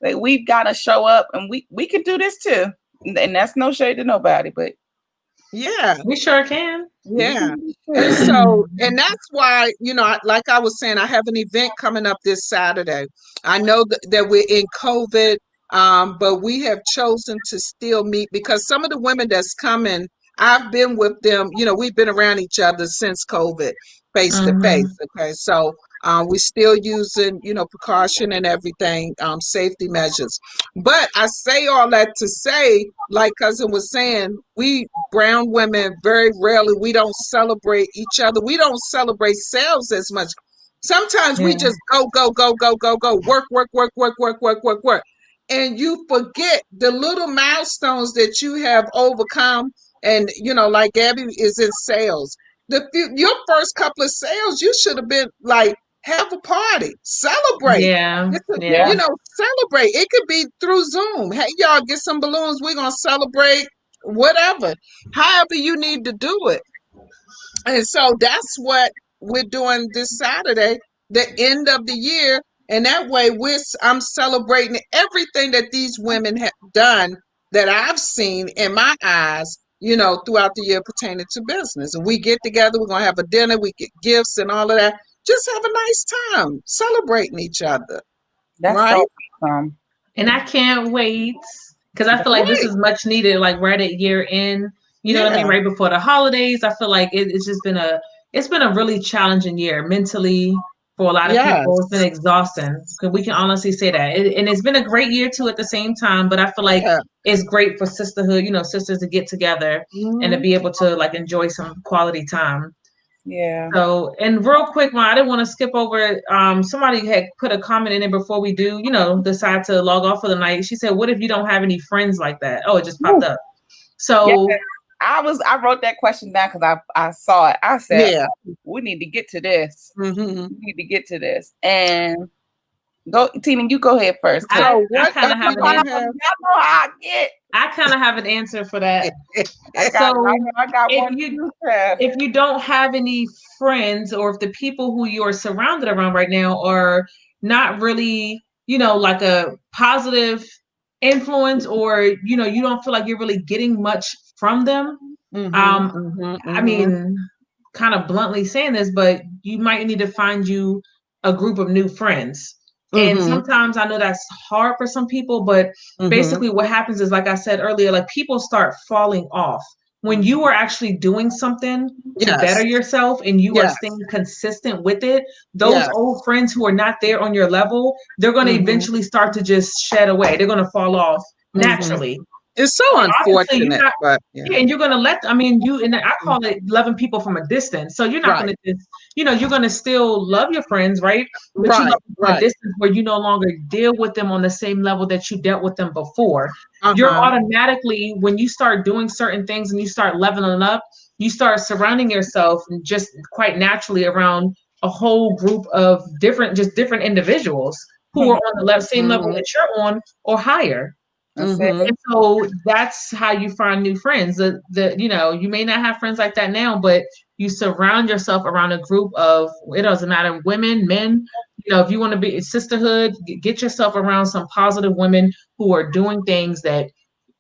like we've got to show up, and we can do this too. And that's no shade to nobody, but Yeah. We sure can. we Yeah. can do And this too. so, and that's why, like I was saying, I have an event coming up this Saturday. I know that we're in COVID, but we have chosen to still meet because some of the women that's coming, I've been with them, we've been around each other since COVID, face to Mm-hmm. face. Okay. So, we're still using, precaution and everything, safety measures. But I say all that to say, like cousin was saying, we brown women very rarely, we don't celebrate each other. We don't celebrate sales as much. Sometimes we Yeah. just go, go, go, go, go, go, work, work, work, work, work, work, work, work. And you forget the little milestones that you have overcome. And like Gabby is in sales. Your first couple of sales, you should have been like, have a party, celebrate. Yeah. It's a, Yeah, Yeah. celebrate. It could be through Zoom. Hey, y'all, get some balloons. We're gonna celebrate. Whatever, however you need to do it. And so that's what we're doing this Saturday, the end of the year. And that way I'm celebrating everything that these women have done that I've seen in my eyes, throughout the year pertaining to business. And we get together, we're gonna have a dinner, we get gifts and all of that. Just have a nice time celebrating each other, that's right? so awesome. And I can't wait because I feel like this Right. is much needed, like right at year end. You know what I mean? Yeah. Right before the holidays. I feel like it's just been a really challenging year mentally for a lot of people. It's been Yes. exhausting. We can honestly say that. And it's been a great year too at the same time. But I feel like Yeah. it's great for sisterhood, sisters to get together and to Mhm. be able to like enjoy some quality time. Yeah. So, and real quick, I didn't want to skip over. Somebody had put a comment in it before we do, decide to log off for the night. She said, "What if you don't have any friends like that?" Oh, it just popped Woo. up. Yeah, So, I wrote that question down because I saw it. I said, Yeah. "Oh, we need to get to this. Hmm. We need to get to this." And go, Tina, you go ahead first. Cause I So I what kind if of you have an don't answer. y'all have? know how I get. I kind of have an answer for that. I So, know I got if one you too, Chef. if you don't have any friends, or if the people who you're surrounded around right now are not really, like a positive influence, or you don't feel like you're really getting much from them. Hmm. um Hmm. I Hmm. mean, kind of bluntly saying this, but you might need to find you a group of new friends. And Hmm. sometimes I know that's hard for some people, but Hmm. basically what happens is, like I said earlier, like people start falling off. When you are actually doing something to better Yes. yourself and you are Yes. staying consistent with it, those Yes. old friends who are not there on your level, they're going to Hmm. eventually start to just shed away. They're going to fall off Hmm. naturally. It's so Obviously, you're unfortunate, not. but yeah. Yeah, and you're gonna and I call it loving people from a distance. So you're not Right. gonna just, you're gonna still love your friends, right? But you love Right. them from a Right. distance where you no longer deal with them on the same level that you dealt with them before. You're Uh-huh. automatically, when you start doing certain things and you start leveling up, you start surrounding yourself and just quite naturally around a whole group of different individuals who are on the same level Hmm. that you're on or higher. That's it. Hmm. And so that's how you find new friends. You may not have friends like that now, but you surround yourself around a group of, it doesn't matter, women, men. If you want to be a sisterhood, get yourself around some positive women who are doing things that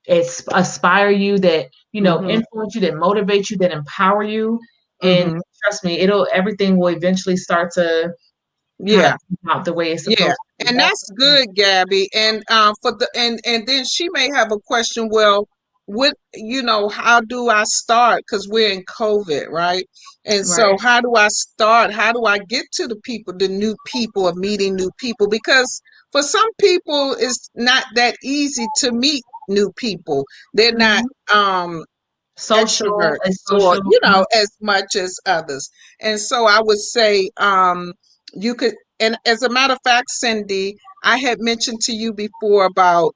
aspire you, that Hmm. influence you, that motivate you, that empower you. And Mm-hmm. trust me, everything will eventually start to kind of Yeah. come out the way it's Yeah, supposed to. and That's that's good, Gabby. And for the and then she may have a question. Well, what how do I start? Because we're in COVID, right? And so, right. how do I start? How do I get to the people, the new people, of meeting new people? Because for some people, it's not that easy to meet new people. They're not Mhm. Social and extroverts or social. Mhm. as much as others. And so I would say you could, and as a matter of fact, Cindy, I had mentioned to you before about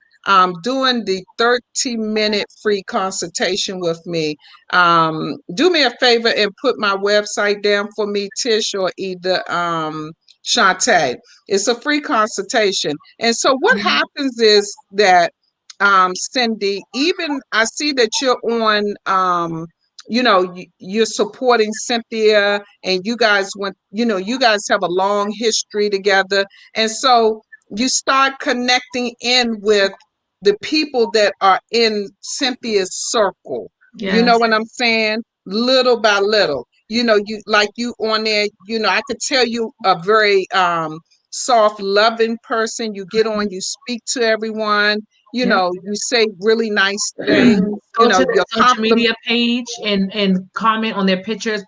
doing the 30-minute free consultation with me. Do me a favor and put my website down for me, Tish, or either Shantae. It's a free consultation. And so what Mhm. happens is that Cindy, even I see that you're on, you're supporting Cynthia, and you guys you guys have a long history together. And so you start connecting in with the people that are in Cynthia's circle. You know Yes. what I'm saying? Little by little. You on there, I could tell you a very soft, loving person. You get on, you speak to everyone, Yep. you say really nice things, Go to their your social compliment. media page and comment on their pictures.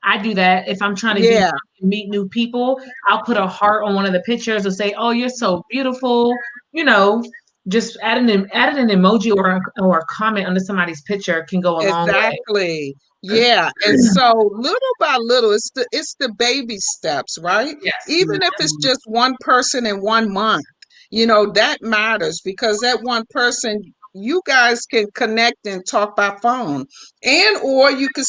I do that if I'm trying to be Yeah, meet new people. I'll put a heart on one of the pictures and say, "Oh, you're so beautiful." You know, just add an emoji or a comment under somebody's picture can go a long way. exactly. Yeah. And so little by little, it's the baby steps, right? Yes. Even if it's just one person in 1 month, that matters, because that one person, you guys can connect and talk by phone. And or you could,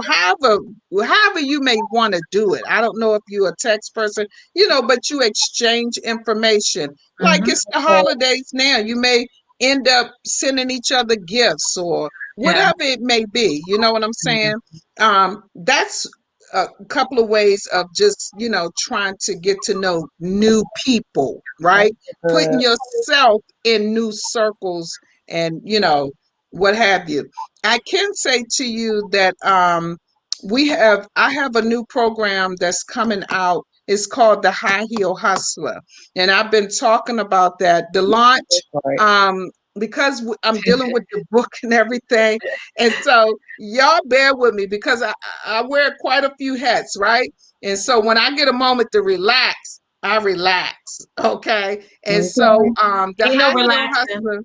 however you may want to do it. I don't know if you're a text person, but you exchange information. Like Hmm. it's the holidays now. You may end up sending each other gifts or Yeah. whatever it may be. You know what I'm saying? That's a couple of ways of just, trying to get to know new people, That's right? Putting good. yourself in new circles and, what have you. I can say to you that I have a new program that's coming out. It's called the High Heel Hustler. And I've been talking about that. The launch, Right. because I'm dealing with the book and everything. And so y'all bear with me, because I wear quite a few hats, right? And so when I get a moment to relax, I relax. Okay. And so Okay. the Ain't no High Heel relaxing. Hustler,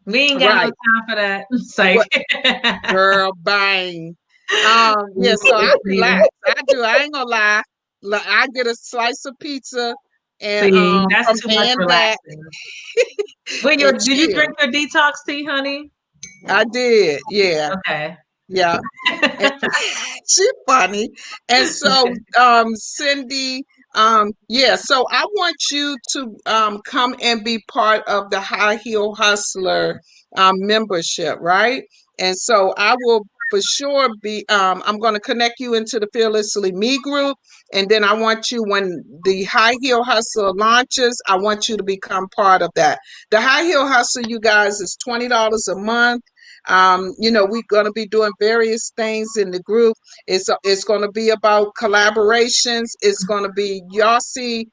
We ain't got no right. time for that. It's like, What girl bang. Yeah, so I Leave. relax. I do. I ain't gonna lie. I get a slice of pizza and See, from that's too much hand back relaxing. When and did you chill. drink your detox tea, honey? I did. Yeah. Okay. Yeah. And she funny. And so Cindy, yeah, so I want you to come and be part of the High Heel Hustler membership, right? And so I will for sure be I'm going to connect you into the Fearlessly Me group, and then I want you, when the High Heel Hustle launches, I want you to become part of that. The High Heel Hustle, you guys, is $20 a month. We're going to be doing various things in the group. It's going to be about collaborations. It's going to be, y'all see,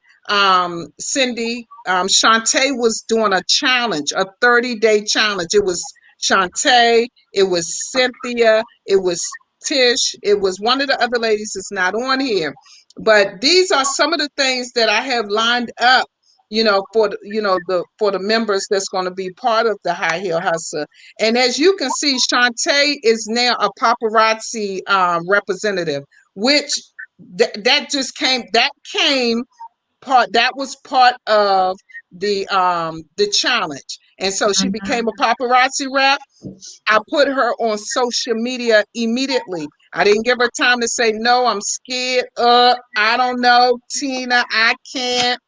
Cindy, Shantae was doing a challenge, a 30-day challenge. It was Shantae, it was Cynthia, it was Tish, it was one of the other ladies that's not on here. But these are some of the things that I have lined up, for the members that's going to be part of the High Heel Hustle. And as you can see, Shantae is now a paparazzi representative, which that was part of the challenge. And so she became a Mhm. paparazzi rep. I put her on social media immediately. I didn't give her time to say no, I'm scared. I don't know, Tina, I can't.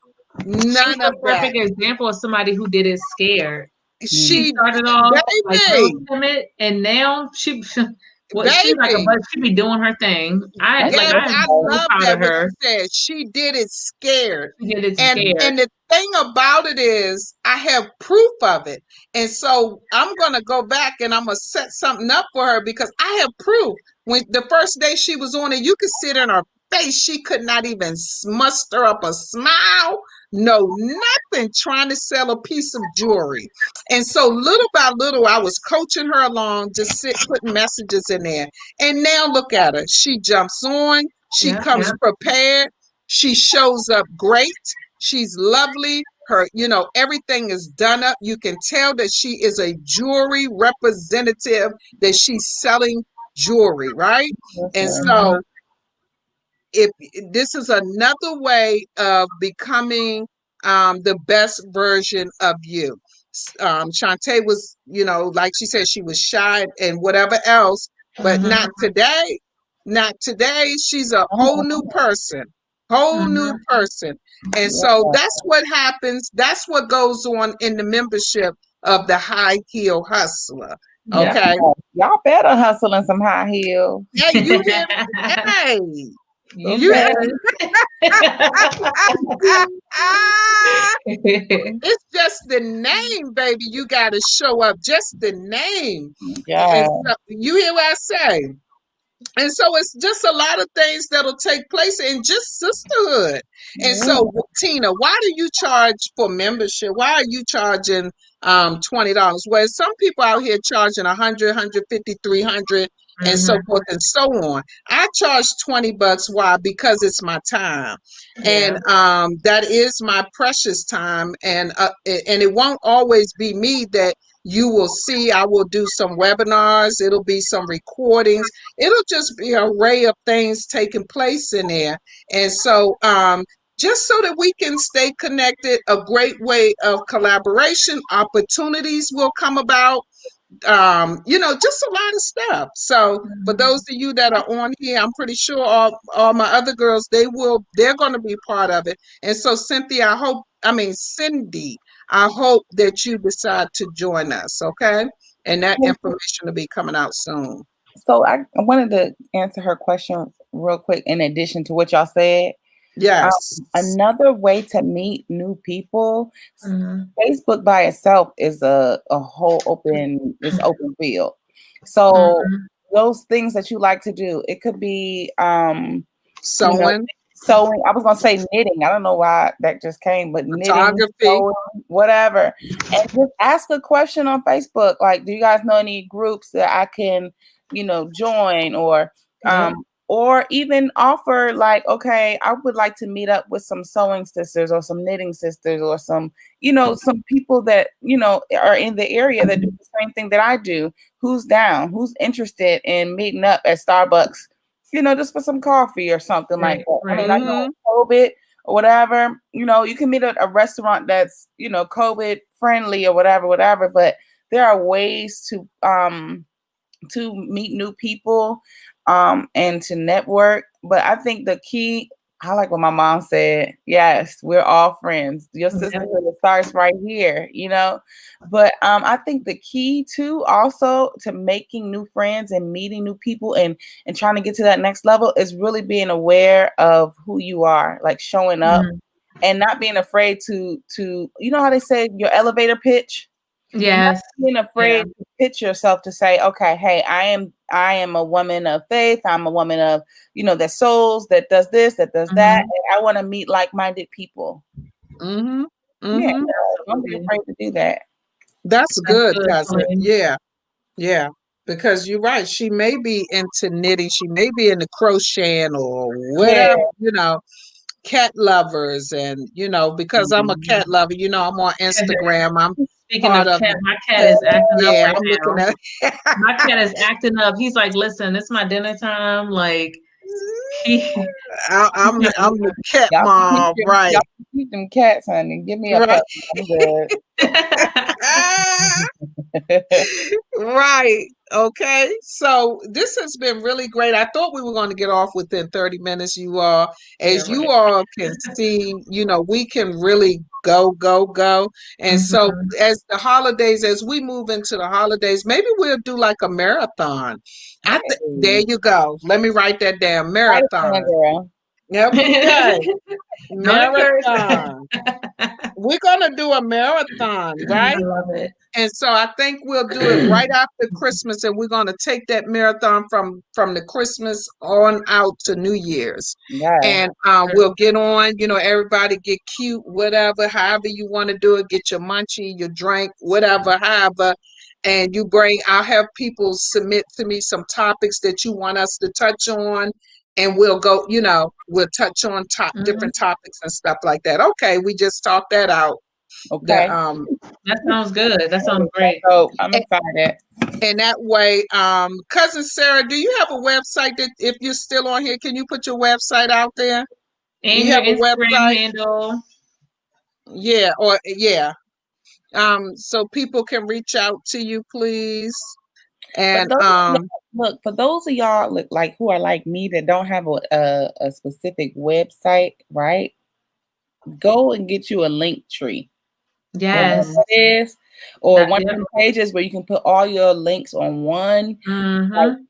She's None a of that. perfect example of somebody who did it scared. She She, started off like real baby, timid, and now she Well, she's like a baby. but she be doing her thing. I Okay. like And I am I so love proud that of what her. you said. She did it scared. She did it And scared. the thing about it is I have proof of it. And so I'm gonna go back and I'm gonna set something up for her because I have proof. When the first day she was on it, you could see it in her face. She could not even muster up a smile. No, nothing trying to sell a piece of jewelry. And so little by little, I was coaching her along, just putting messages in there. And now look at her. She jumps on, she Yeah, comes yeah. prepared, she shows up great, she's lovely. Her, everything is done up. You can tell that she is a jewelry representative, that she's selling jewelry, right? And Listen. so if this is another way of becoming the best version of you. Shantae was, like she said, she was shy and whatever else, but Mhm, not today. Not today. She's a whole new person, whole new mhm. person. And so Yeah. that's what happens. That's what goes on in the membership of the High Heel Hustler. Yeah. Okay. Y'all better hustle in some high heels. Hey, you hear me? Hey, You you better. it's just the name, baby. You got to show up. Just the name. Yeah. And so, you hear what I say? And so it's just a lot of things that'll take place in just sisterhood. And Yeah. so, Tina, why do you charge for membership? Why are you charging $20? Whereas some people out here charging 100, 150, 300, and so Mhm. forth and so on. I charge $20. Why? Because it's my time. And Yeah. that is my precious time. And it won't always be me that you will see. I will do some webinars, it'll be some recordings, it'll just be an array of things taking place in there. And so, just so that we can stay connected, a great way of collaboration, opportunities will come about, just a lot of stuff. So for those of you that are on here, I'm pretty sure all my other girls, they're going to be part of it. And so Cynthia, Cindy, I hope that you decide to join us. Okay. And that information will be coming out soon. So I wanted to answer her question real quick. In addition to what y'all said, Yes. another way to meet new people, Mhm. Facebook by itself is a whole open field. So Mhm. those things that you like to do, it could be you know, Sewing, sewing. I was gonna say knitting. I don't know why that just came, but knitting, photography. sewing, whatever. And just ask a question on Facebook, like, do you guys know any groups that I can, join, Yeah. or even offer, like, okay, I would like to meet up with some sewing sisters or some knitting sisters or some, some people that, are in the area that do the same thing that I do. Who's down? Who's interested in meeting up at Starbucks, just for some coffee or something like Right. that. I mean, Right. I know Hmm. COVID or whatever, you can meet at a restaurant that's, COVID friendly or whatever, but there are ways to meet new people and to network. But I think the key, I like what my mom said. Yes, we're all friends. Your Yep. sisterhood starts right here, But I think the key too, also, to making new friends and meeting new people and trying to get to that next level is really being aware of who you are, like showing up Mhm. and not being afraid to how they say your elevator pitch, not Yes. being Yeah. afraid to pitch yourself, to say, okay, hey, I am a woman of faith. I'm a woman of, that souls, that does this, that does that. Mhm. And I want to meet like-minded people. Hmm. Yeah, Hmm. don't be Absolutely. afraid to do that. That's That's good, good, cousin. Celine. Yeah. Yeah, because you're right. She may be into knitting. She may be into crocheting or Yeah. whatever, cat lovers. And, because I'm a cat lover, I'm on Instagram. I'm Speaking part of of cat, the, my cat is acting up yeah, right I'm looking now. at, My cat is acting up. He's like, listen, it's my dinner time. Like he I'm the cat Y'all can keep mom, y'all right, can keep them cats, honey. Give me a right. puppy. I'm good. Ah, Right. Okay. So this has been really great. I thought we were going to get off within 30 minutes, you all. Yeah, As you right. all can see, we can really go, go, go. And so Mhm. as the holidays, as we move into the holidays, maybe we'll do like a marathon. There Hey, you go. Let me write that down. right on, Marathon. girl. Okay. Don't encourage her. Marathon. We're going to do a marathon, I right? love it. And so I think we'll do it right after Christmas, and we're going to take that marathon from the Christmas on out to New Year's. Yeah. And we'll get on, everybody get cute, whatever, however you want to do it, get your munchie, your drink, whatever, however. And I'll have people submit to me some topics that you want us to touch on. And we'll go, we'll touch on Mhm. different topics and stuff like that. Okay, we just talked that out. The Okay. That sounds good. That sounds great. So I'm excited. And that way, cousin Sarah, do you have a website that if you're still on here, can you put your website out there? Do And you your have a Instagram website? handle. Yeah, or yeah. So people can reach out to you, please. But And those of y'all, look, for those of y'all like who are like me that don't have a specific website, right? Go and get you a link tree. Whatever Yes. it is, or one of Yep. them pages where you can put all your links on one like Mm-hmm.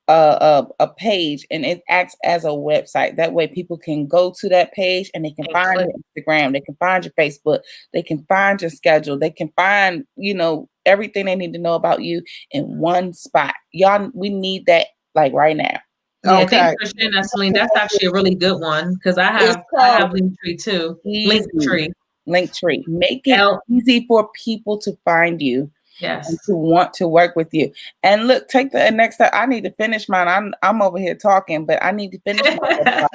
a page, and it acts as a website. That way people can go to that page and they can And find click. your Instagram, they can find your Facebook, they can find your schedule, they can find, everything they need to know about you in one spot. Y'all, we need that like right now. Yeah, thanks okay, for sharing that, Celine. That's actually a really good one because I it's have I called have Linktree too. Easy. Linktree. Link tree. Make it L. easy for people to find you and Yes. to want to work with you. And look, take the next step. I need to finish mine. I'm over here talking, but I need to finish my website.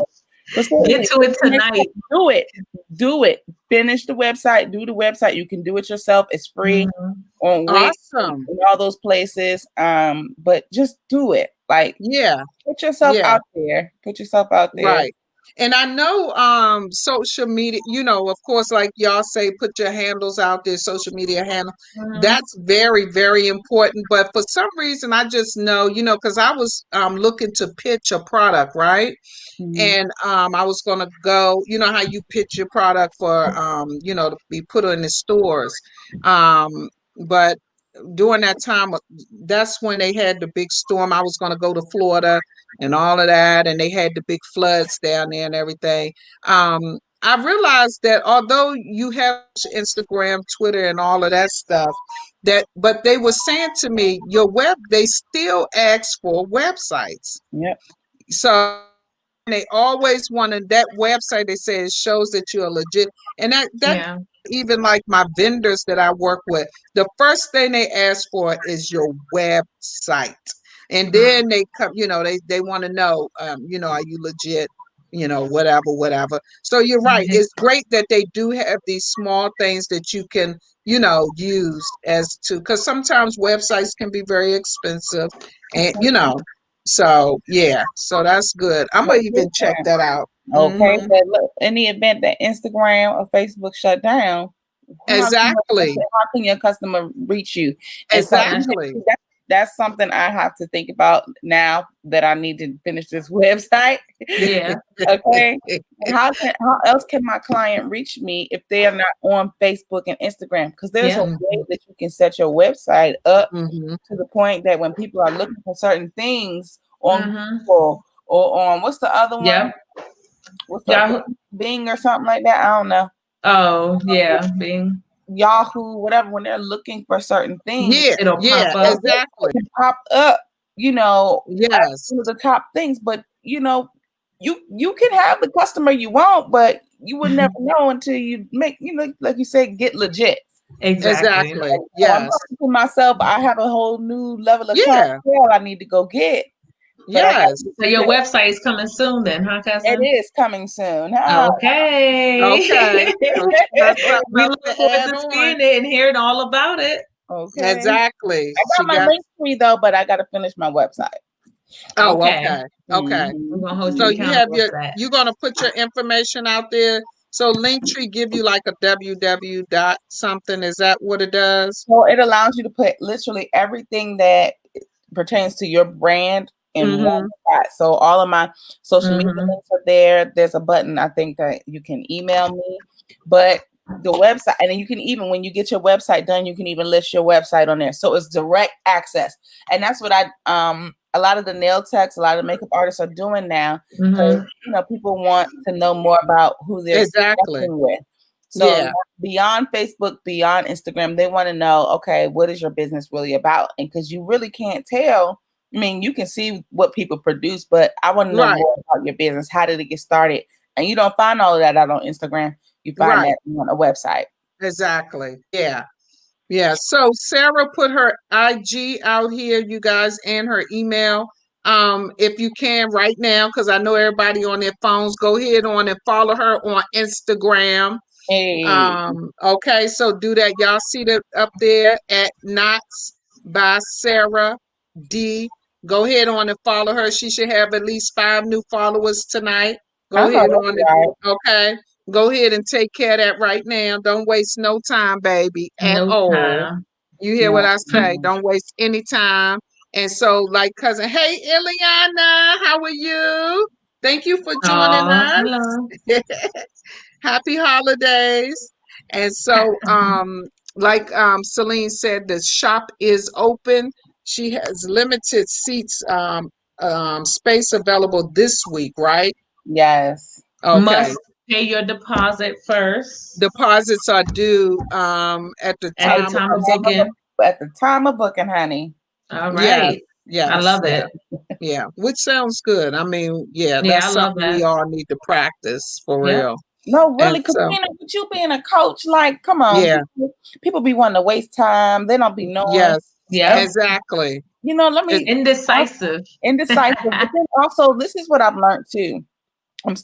But Get seriously, to it tonight. do it. Do it. Finish the website. Do the website. You can do it yourself. It's free Mhm. on Wix awesome. and all those places. But just do it. Like Yeah, put yourself yeah. out there. Put yourself out there. Right. And I know social media, of course, like y'all say, put your handles out there, social media handle. Mhm. That's very, very important. But for some reason, I just know, because I was looking to pitch a product, right? Mhm. And I was gonna go, how you pitch your product for to be put in the stores. But during that time, that's when they had the big storm. I was gonna go to Florida and all of that, and they had the big floods down there and everything. I realized that although you have Instagram, Twitter, and all of that stuff, but they were saying to me, they still ask for websites. Yep. So they always wanted that website. They say it shows that you're legit, and that Yeah. even like my vendors that I work with, the first thing they ask for is your website, and Mm. then they come, they want to know, are you legit, whatever, whatever. So you're right. It's great that they do have these small things that you can, use as to, because sometimes websites can be very expensive, and so yeah, so that's good. I'm But gonna even check listen, that out. okay, Hmm. but look, in the event that Instagram or Facebook shut down, Exactly, how can your customer reach you? And so That's exactly. that's something I have to think about now that I need to finish this website. yeah. Okay. And how else can my client reach me if they are not on Facebook and Instagram? Because there's a Yeah. way that you can set your website up Hmm. to the point that when people are looking for certain things on Mm-hmm. Google or on what's the other one? Yep. What's the Yahoo. Bing or something like that? I don't know. Oh, yeah. Bing. Yahoo, whatever. When they're looking for certain things, Yeah, It'll yeah, pop up. exactly. can pop up, as Yes, one of the top things. But you can have the customer you want, but you would never know until you make, like you said, get legit. Exactly. exactly. So I'm Yes, talking to myself. I have a whole new level of yeah, clientele I need to go get, but I got to yes. get So your prepared. website is coming soon then, huh, It cousin? is coming soon. Okay. Okay, so that's something We else look to forward add to on. seeing it and hearing all about it. Okay. Exactly. I got She my got. link tree though, but I got to finish my website. Oh, Okay. okay, okay. We're Mhm. gonna hold you So accountable for that. you're gonna put your information out there So Linktree give you like a www dot something. Is that what it does? So it allows you to put literally everything that pertains to your brand in one Mm-hmm. spot. So all of my social media Mhm. links are there. There's a button I think that you can email me, but the website, and then you can even, when you get your website done, you can even list your website on there. So it's direct access, and that's what a lot of the nail techs, a lot of the makeup artists are doing now, because Mhm. people want to know more about who they're Exactly. connecting with. So Yeah. beyond Facebook, beyond Instagram, they want to know, okay, what is your business really about? And because you really can't tell. I mean, you can see what people produce, but I want to know Right. more about your business. How did it get started? And you don't find all of that out on Instagram. You find Right. that on a website. Exactly. Yeah. Yeah. So Sarah put her IG out here, you guys, and her email. If you can right now, because I know everybody on their phones, go ahead on and follow her on Instagram. Hey, Okay, so do that. Y'all see that up there at Knots by Sarah D. Go ahead on and follow her. She should have at least 5 new followers tonight. I Go know ahead that's on it. right. Okay. Go ahead and take care of that right now. Don't waste no time, baby, at No all. time. You hear what No, I say? no. Don't waste any time. And so, like cousin, hey Ileana, how are you? Thank you for joining Oh, us. hello. Happy holidays. And so, like Celene said, the shop is open. She has limited seats, space available this week, right? Yes. Okay. Must pay your deposit first Deposits are due at the at the At time the time of, of time of booking. at the time of booking, honey. All yes, right. I yes, love yeah, it. yeah, which sounds good. I mean, yeah, Yeah, I that's love something we that. all need to practice for Yep. real. No, And really, because so, with you being a coach, like, come on, yeah, people be wanting to waste time. They don't be knowing. yes, Yep. And exactly. let It, me Indecisive. indecisive. But then also, this is what I've learned too.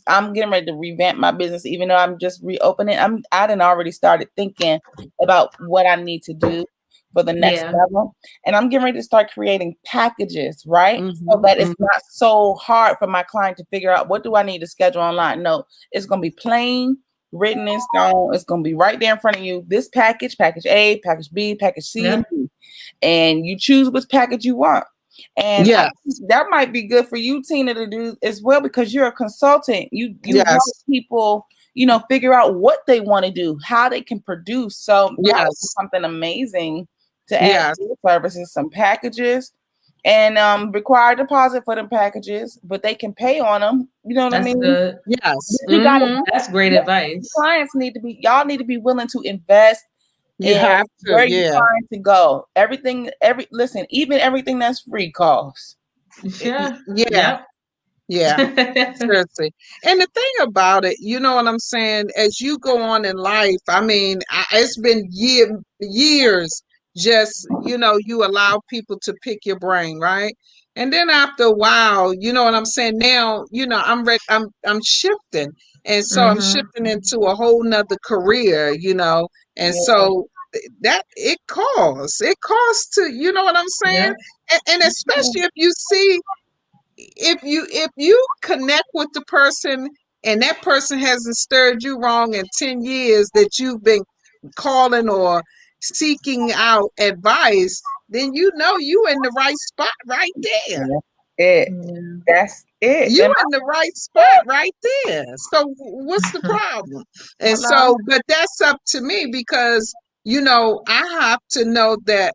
I'm getting ready to revamp my business, even though I'm just reopening. I done already started thinking about what I need to do for the next Yeah. level, and I'm getting ready to start creating packages, right? So mhm, that it's mhm. not so hard for my client to figure out what do I need to schedule online. No, it's gonna be plain, written in stone. It's gonna be right there in front of you. This package, package A, package B, package C, and Yep. D, and you choose which package you want. And I Yes, think that might be good for you, Tina, to do as well, because you're a consultant. You help yes, people, figure out what they want to do, how they can produce. So that would be yes, something amazing to add to yes, your services, some packages, and require deposit for them packages, but they can pay on them. You know what I That's mean? good. yes. But you got to. That's great advice. Clients need to be. Y'all need to be willing to invest You in have to, where you're yeah, trying to go. Listen, even everything that's free costs. Yeah. yeah, Yep. yeah. Seriously. And the thing about it, you know what I'm saying, as you go on in life, I mean, it's been years just, you allow people to pick your brain, right? And then after a while, you know what I'm saying? Now, I'm shifting. And so I'm Mhm. shifting into a whole nother career, and Yeah. so that it costs to, you know what I'm saying? Yep. And especially if you see, if you connect with the person and that person hasn't stirred you wrong in 10 years that you've been calling or seeking out advice, then you in the right spot right there. Yeah. It. Yeah. That's it. You And in the right spot right there. So what's the problem? And hello. so, but that's up to me because, I have to know that,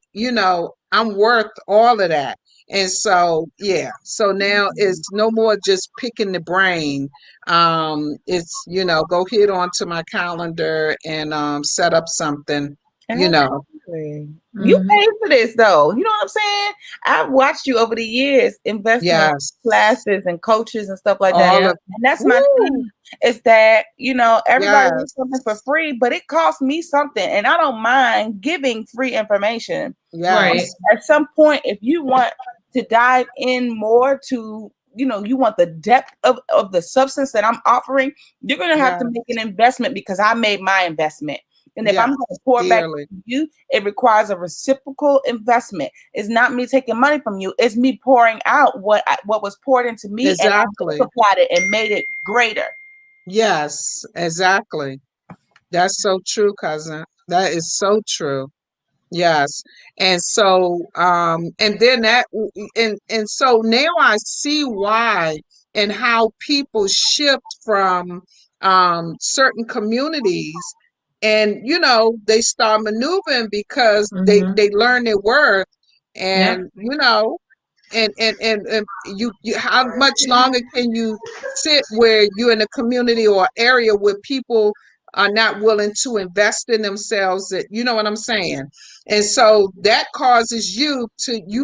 I'm worth all of that. And so, yeah. So now it's no more just picking the brain. It's, go hit onto my calendar and set up something, you know. Exactly. You Mhm. paid for this though. You know what I'm saying? I've watched you over the years investing in Yes. classes and coaches and stuff like that. All Yep. of And that's my woo. thing is that, everybody Yes. wants something for free, but it costs me something. And I don't mind giving free information. Right. Yes. At some point, if you want to dive in more to, you want the depth of the substance that I'm offering, you're going to have to Yes. make an investment because I made my investment. And if I'm Yes. going to pour back Dearly. to you, it requires a reciprocal investment. It's not me taking money from you. It's me pouring out what was poured into me, and I Exactly. multiplied it and made it greater. Yes, exactly. That's so true, cousin. That is so true. Yes. And so and then that and so now I see why and how people shift from certain communities, and they start maneuvering because Mm-hmm. they learn their worth. Yep. And and you how much longer can you sit where you're in a community or area where people are not willing to invest in themselves? That, you know what I'm saying? And so that causes you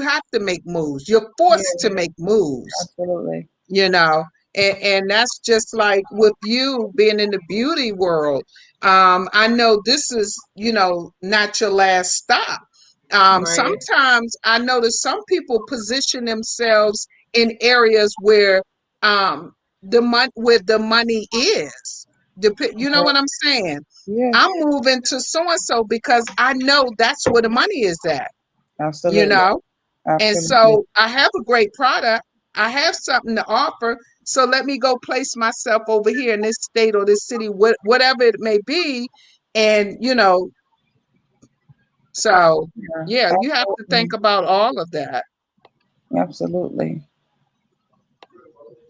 have to make moves. You're forced to Yeah, make moves, absolutely. you know. And that's just like with you being in the beauty world. I know this is, not your last stop. Right. Sometimes I notice some people position themselves in areas where the money is. You know what I'm saying? Yeah, I'm moving to so and so because I know that's where the money is at, you absolutely. know? And Absolutely. so I have a great product. I have something to offer. So let me go place myself over here in this state or this city, whatever it may be. And, so Yeah, yeah, you have to think absolutely. about all of that. Absolutely.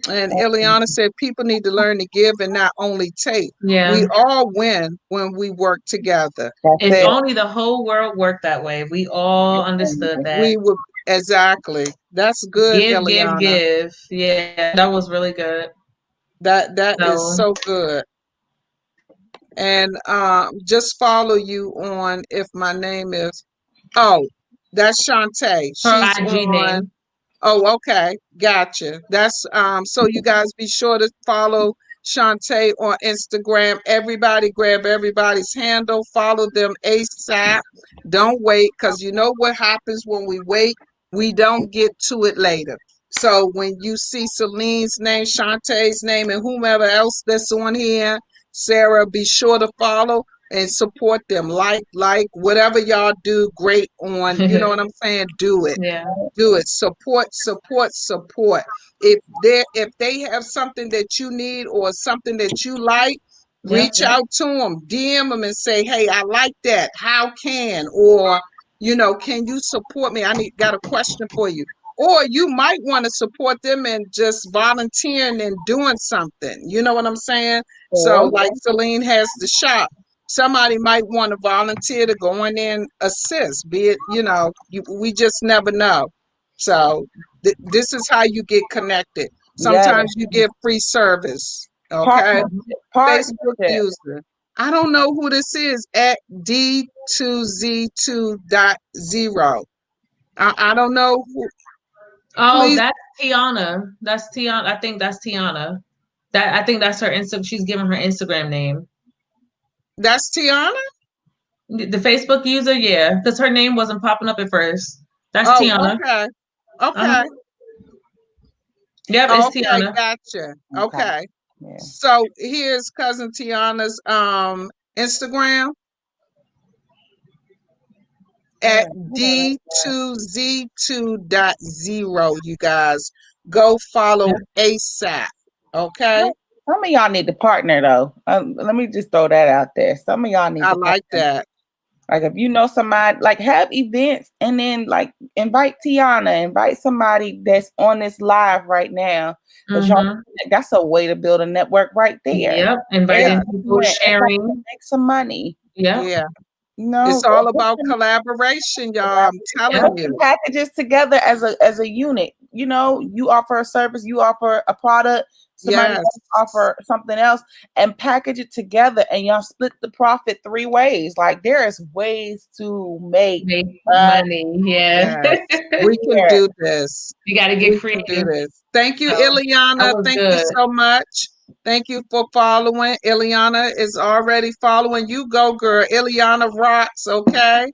And Ileana said people need to learn to give and not only take. We Yeah. all win when we work together. That's If it. only the whole world worked that way. If we all understood that. We would exactly. That's good, Give, give, Ileana. give. Yeah, that was really good. That is So so good. And just follow you on if my name is oh, that's Shantae. her She's IG on. name. Oh, okay. Gotcha. That's so you guys be sure to follow Shantae on Instagram. Everybody grab everybody's handle, follow them ASAP. Don't wait, because you know what happens when we wait? We don't get to it later. So when you see Celene's name, Shantae's name, and whomever else that's on here, Sarah, be sure to follow and support them. Whatever y'all do great on, you know what I'm saying? Do it. Yeah. Do it. Support, support, support. If they have something that you need or something that you like, Yep. reach out to them, DM them and say, hey, I like that. How can? Or, can you support me? Got a question for you. Or you might want to support them and just volunteering and doing something. You know what I'm saying? So Sure. like Celene has the shop. Somebody might want to volunteer to go in there and assist, be it, we just never know. So this is how you get connected. Yes. Sometimes you give free service. Okay. Partnership. Facebook Partnership. user. I don't know who this is at D2Z2.0. I don't know who. Oh, Please, that's Tiana. That's Tiana. I think that's Tiana. That I think that's her Insta. She's giving her Instagram name. that's Tiana? The Facebook user, yeah, because her name wasn't popping up at first. That's Oh, Tiana. okay. Uh-huh. Okay. Yep, it's Okay, Tiana. gotcha. Okay. Okay. Yeah. So here's cousin Tiana's Instagram at Yeah. D2Z2.0. You guys go follow Yep. ASAP. Okay? Some of y'all need to partner though. Let me just throw that out there. Some of y'all need I to like partner. that. Like if you know somebody, like have events and then like invite Tiana, invite somebody that's on this live right now. Cause y'all, Mm-hmm. that's a way to build a network right there. Yep. Yeah. Inviting people, Everybody can sharing. make some money. Yep. Yeah. You know, It's all about collaboration, y'all. I'm Yep. telling put the you. packages together as a unit. You know, you offer a service, you offer a product, somebody Yes. else offer something else, and package it together, and y'all split the profit three ways. Like there is ways to make Make money money. Yeah. Yes. We can here. do this. You got to get We can do creative. this. Thank you, So that Ileana. was Thank you good. so much. Thank you for following. Ileana is already following. You go, girl. Ileana rocks, okay?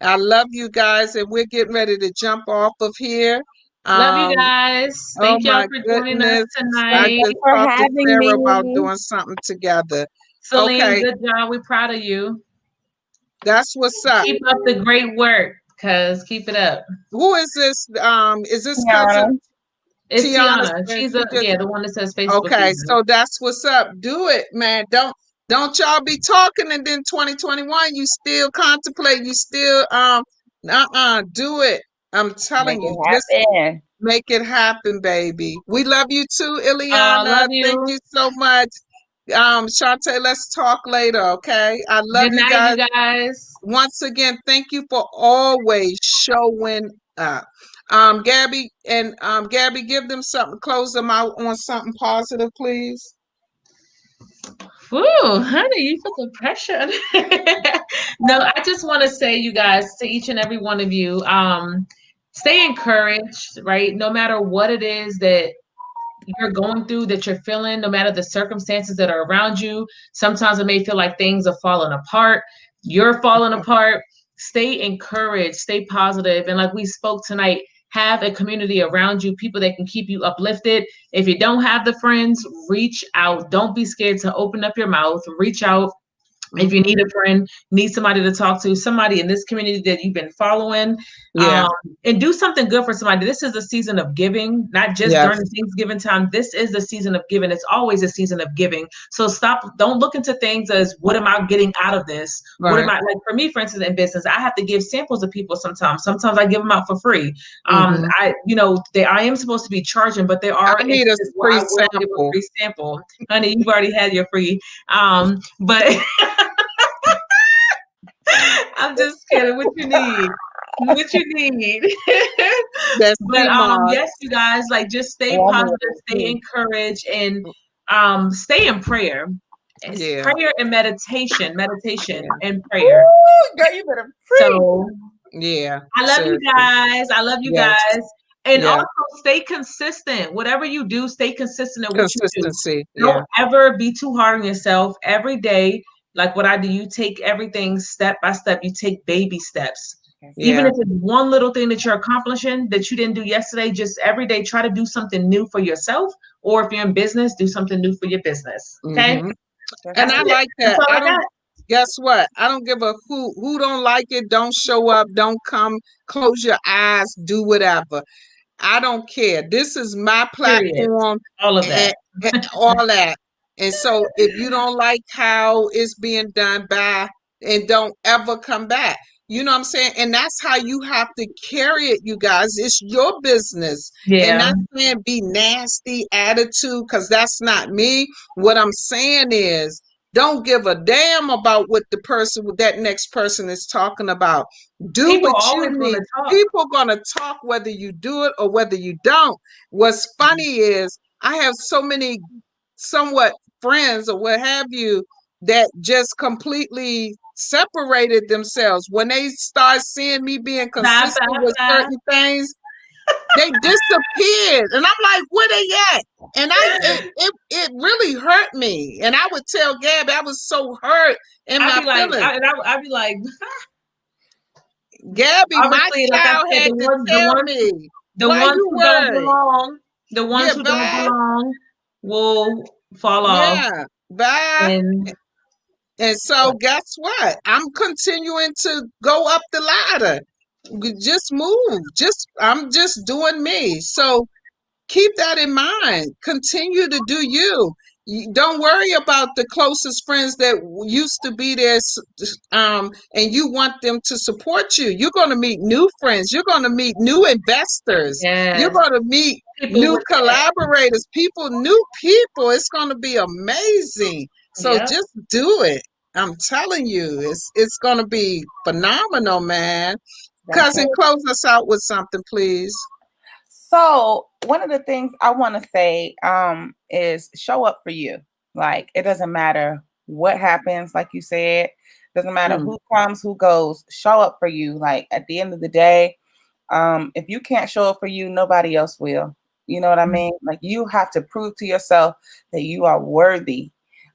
I love you guys, and we're getting ready to jump off of here. Love you Um, guys. oh Thank y'all my for joining us goodness. I Thank tonight. you just for talked to having Sarah about me. doing something together. Celine, Okay, good job. We're proud of you. that's what's up. Keep up the great work, cuz keep it up. Who is this? Is this cousin? Tiana. It's Tiana Tiana. said She's she just the one that says Facebook okay. user. So that's what's up. Do it, man. Don't y'all be talking and then 2021 you still contemplate. You still do it. I'm Make telling you, it just happen. make it happen, baby. We love you too, Ileana. Love Thank you. you so much. Shantae, let's talk later, okay? I love Good you night, guys. you guys. Once again, thank you for always showing up. Gabby, give them something, close them out on something positive, please. Woo, honey, you put the pressure. No, I just want to say, you guys, to each and every one of you, stay encouraged, right? No matter what it is that you're going through, that you're feeling, no matter the circumstances that are around you. Sometimes it may feel like things are falling apart. You're falling apart. Stay encouraged, stay positive. And like we spoke tonight, have a community around you, people that can keep you uplifted. If you don't have the friends, reach out. Don't be scared to open up your mouth, reach out. If you need a friend, need somebody to talk to, somebody in this community that you've been following, Yeah, and do something good for somebody. This is a season of giving, not just during yes, the Thanksgiving time. This is the season of giving. It's always a season of giving. So don't look into things as what am I getting out of this? What am right. I like for me, for instance, in business, I have to give samples to people sometimes. Sometimes I give them out for free. Hmm. I am supposed to be charging, but there are I need a instances where free I will give a sample. free sample. Honey, you've already had your free. But I'm just kidding. What you need? What you need? That's But sea moss. yes, you guys, like just stay One positive, minute. stay encouraged, and stay in prayer. It's Yeah, prayer and meditation yeah, and prayer. Ooh, girl, you better preach. So yeah. I love you Seriously. guys. I love you Yes, guys. And yeah. also stay consistent. Whatever you do, stay consistent in what you do. Consistency. Don't Yeah, ever be too hard on yourself. Every day, like what I do, you take everything step by step. You take baby steps. Even yeah. if it's one little thing that you're accomplishing that you didn't do yesterday, just every day try to do something new for yourself. Or if you're in business, do something new for your business. Okay? Hmm. That's And That's I it. it. like That's that. all I I don't. got. Guess what? I don't give a who don't like it. Don't show up. Don't come. Close your eyes. Do whatever. I don't care. This is my Period. platform All of and, that. and all that. And so if you don't like how it's being done, bye and don't ever come back. You know what I'm saying? And that's how you have to carry it, you guys. It's your business. And Yeah. not saying be nasty attitude, because that's not me. What I'm saying is don't give a damn about what that next person is talking about. Do People what are you always going need. to talk. People gonna talk whether you do it or whether you don't. What's funny is I have so many somewhat friends or what have you that just completely separated themselves when they start seeing me being Bye, consistent bye, with bye. certain things. They disappeared, and I'm like, where they at? And it really hurt me. And I would tell Gabby I was so hurt in I'd my be like, feelings. I'd be like, Gabby, my obviously, like I child said, had to tell me, the why ones you who don't worried? belong, Yeah, bye. will fall off. Yeah, bye. And And so guess what? I'm continuing to go up the ladder. Just move. I'm just doing me. So keep that in mind. Continue to do you. Don't worry about the closest friends that used to be there, and you want them to support you. You're going to meet new friends. You're going to meet new investors. You're yes, going to meet people new with that. collaborators, new people. It's going to be amazing. So Yep. just do it. I'm telling you, it's going to be phenomenal, man. That's Cousin, it. close us out with something, please. So one of the things I want to say is show up for you. Like it doesn't matter what happens, like you said, doesn't matter Mm, who comes, who goes, show up for you. Like at the end of the day, if you can't show up for you, nobody else will. You know what I mean? Like you have to prove to yourself that you are worthy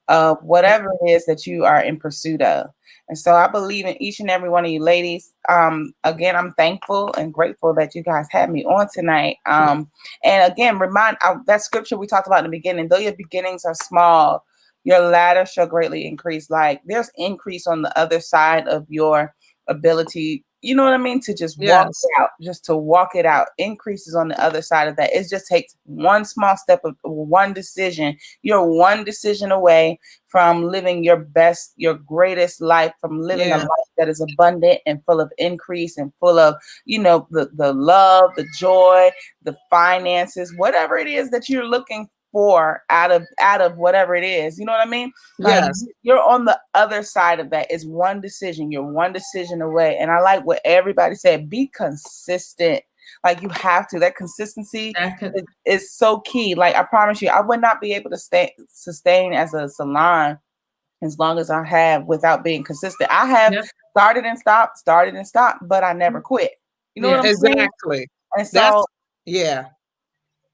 of whatever it is that you are in pursuit of. And so I believe in each and every one of you ladies. Again, I'm thankful and grateful that you guys had me on tonight. And again, remind that scripture we talked about in the beginning, though your beginnings are small, your ladder shall greatly increase. Like there's increase on the other side of your ability you know what I mean? To just walk Yes. it out, just to walk it out. Increases on the other side of that. It just takes one small step of one decision. You're one decision away from living your best, your greatest life, from living a Yeah. life that is abundant and full of increase and full of, the love, the joy, the finances, whatever it is that you're looking for out of whatever it is. You know what I mean? Like, Yes. you're on the other side of that. It's one decision. You're one decision away. And I like what everybody said. Be consistent. Like, you have to. That consistency That could, is so key. Like, I promise you, I would not be able to sustain as a salon as long as I have without being consistent. I have yep. started and stopped, but I never quit. You know what Yeah. I'm saying? Exactly. And That's so yeah.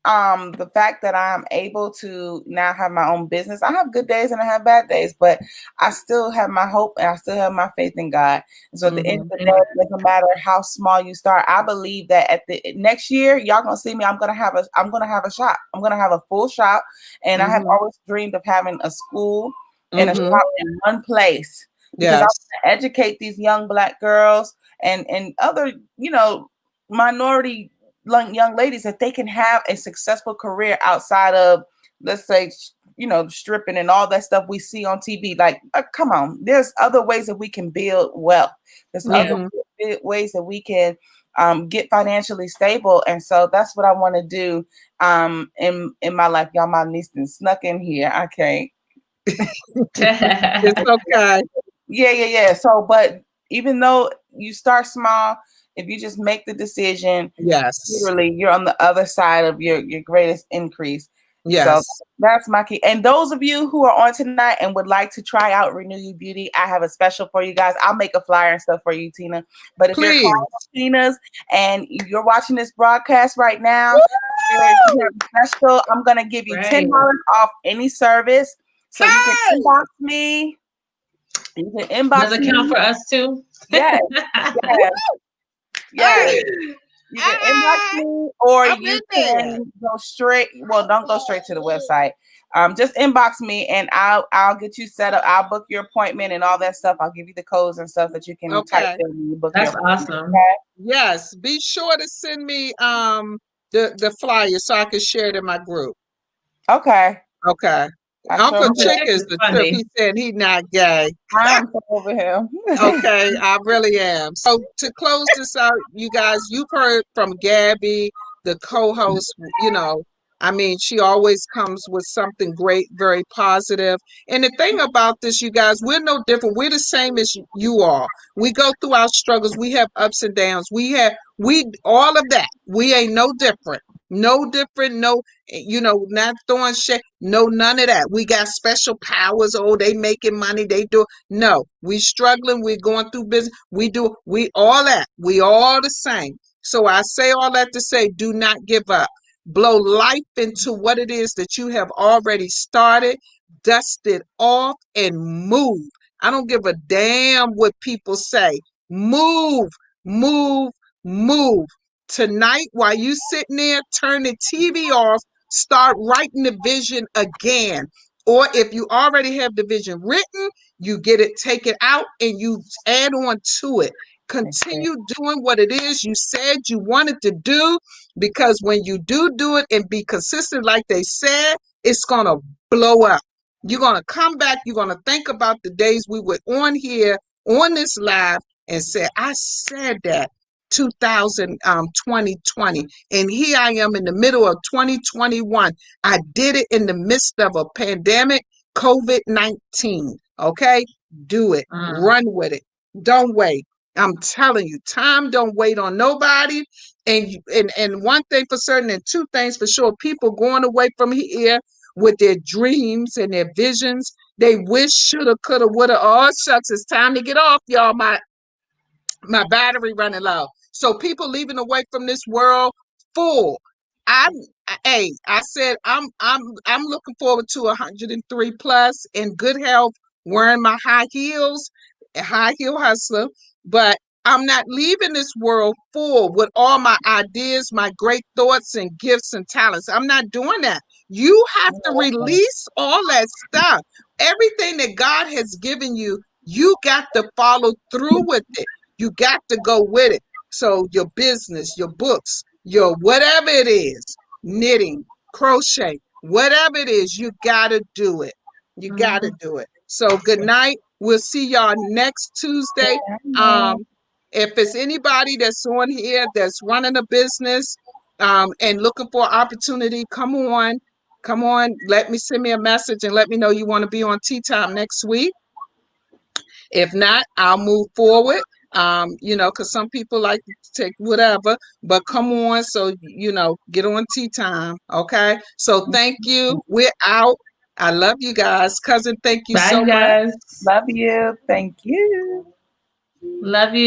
the fact that I'm able to now have my own business, I have good days and I have bad days, but I still have my hope and I still have my faith in God. And so at the end of Hmm. the day, it doesn't matter how small you start. I believe that at the next year, y'all gonna see me. I'm gonna have a shop. I'm gonna have a full shop. And I have Hmm. always dreamed of having a school and a Hmm. shop in one place because I want Yes. to educate these young Black girls and other, minority young ladies, that they can have a successful career outside of, let's say, stripping and all that stuff we see on TV. Like, come on, there's other ways that we can build wealth. There's other Hmm. ways that we can get financially stable. And so that's what I want to do in my life. Y'all, my niece done snuck in here. I can't. It's okay. Yeah. So, but even though you start small, if you just make the decision, Yes. literally, you're on the other side of your greatest increase. So Yes. that's my key. And those of you who are on tonight and would like to try out Renew You Beauty, I have a special for you guys. I'll make a flyer and stuff for you, Tina. But if you're a client of Please. Tina's and you're watching this broadcast right now, you Woo! have a special. I'm gonna give you Right. $10 off any service. So you can Hey. inbox me. You can Does inbox it count me. for us too? Yes, Woo! yes, yes. Hey. You can inbox Hey. me, or I'm you in there. can go straight. Well, don't go straight to the website. Just inbox me, and I'll get you set up. I'll book your appointment and all that stuff. I'll give you the codes and stuff that you can type Okay. in when you book your That's appointment. awesome. Okay. Yes. Be sure to send me the flyer so I can share it in my group. Okay. Okay. I sure Uncle Uncle will. Chick Chick is is the trip. funny. He said he not gay. I'm so over him. Okay, I really am. So to close this out, you guys, you've heard from Gabby, the co-host, I mean, she always comes with something great, very positive. And the thing about this, you guys, we're no different. We're the same as you are. We go through our struggles. We have ups and downs. We all of that. We ain't no different. No different. No, not throwing shit. No, none of that. We got special powers. Oh, they making money. They do. No, we struggling. We going through business. We all that. We all the same. So I say all that to say, do not give up. Blow life into what it is that you have already started. Dust it off and move. I don't give a damn what people say. Move, move, move. Tonight, while you sitting there, turn the TV off, start writing the vision again. Or if you already have the vision written, you get it, take it out, and you add on to it. Continue doing what it is you said you wanted to do, because when you do it and be consistent, like they said, it's going to blow up. You're going to come back. You're going to think about the days we were on here, on this live, and say, I said that 2020, and here I am in the middle of 2021. I did it in the midst of a pandemic, COVID-19. Okay, do it, Mm. run with it, don't wait. I'm telling you, time don't wait on nobody. And one thing for certain, and two things for sure, people going away from here with their dreams and their visions. They wish, shoulda, coulda, woulda. Oh shucks, it's time to get off, y'all. My battery running low. So people leaving away from this world full. I I said I'm looking forward to 103 plus in good health, wearing my high heels, a high heel hustler, but I'm not leaving this world full with all my ideas, my great thoughts and gifts and talents. I'm not doing that. You have to release all that stuff. Everything that God has given you, you got to follow through with it. You got to go with it. So your business, your books, your whatever it is, knitting, crochet, whatever it is, you got to do it. You got to do it. So good night. We'll see y'all next Tuesday. Um, if it's anybody that's on here that's running a business and looking for opportunity, come on, let me send me a message and let me know you want to be on Tea Time next week. If not, I'll move forward. Because some people like to take whatever, but come on, so get on Tea Time. Okay. So thank you. We're out. I love you guys. Cousin, thank you Bye, so you much. guys. Love you. Thank you. Love you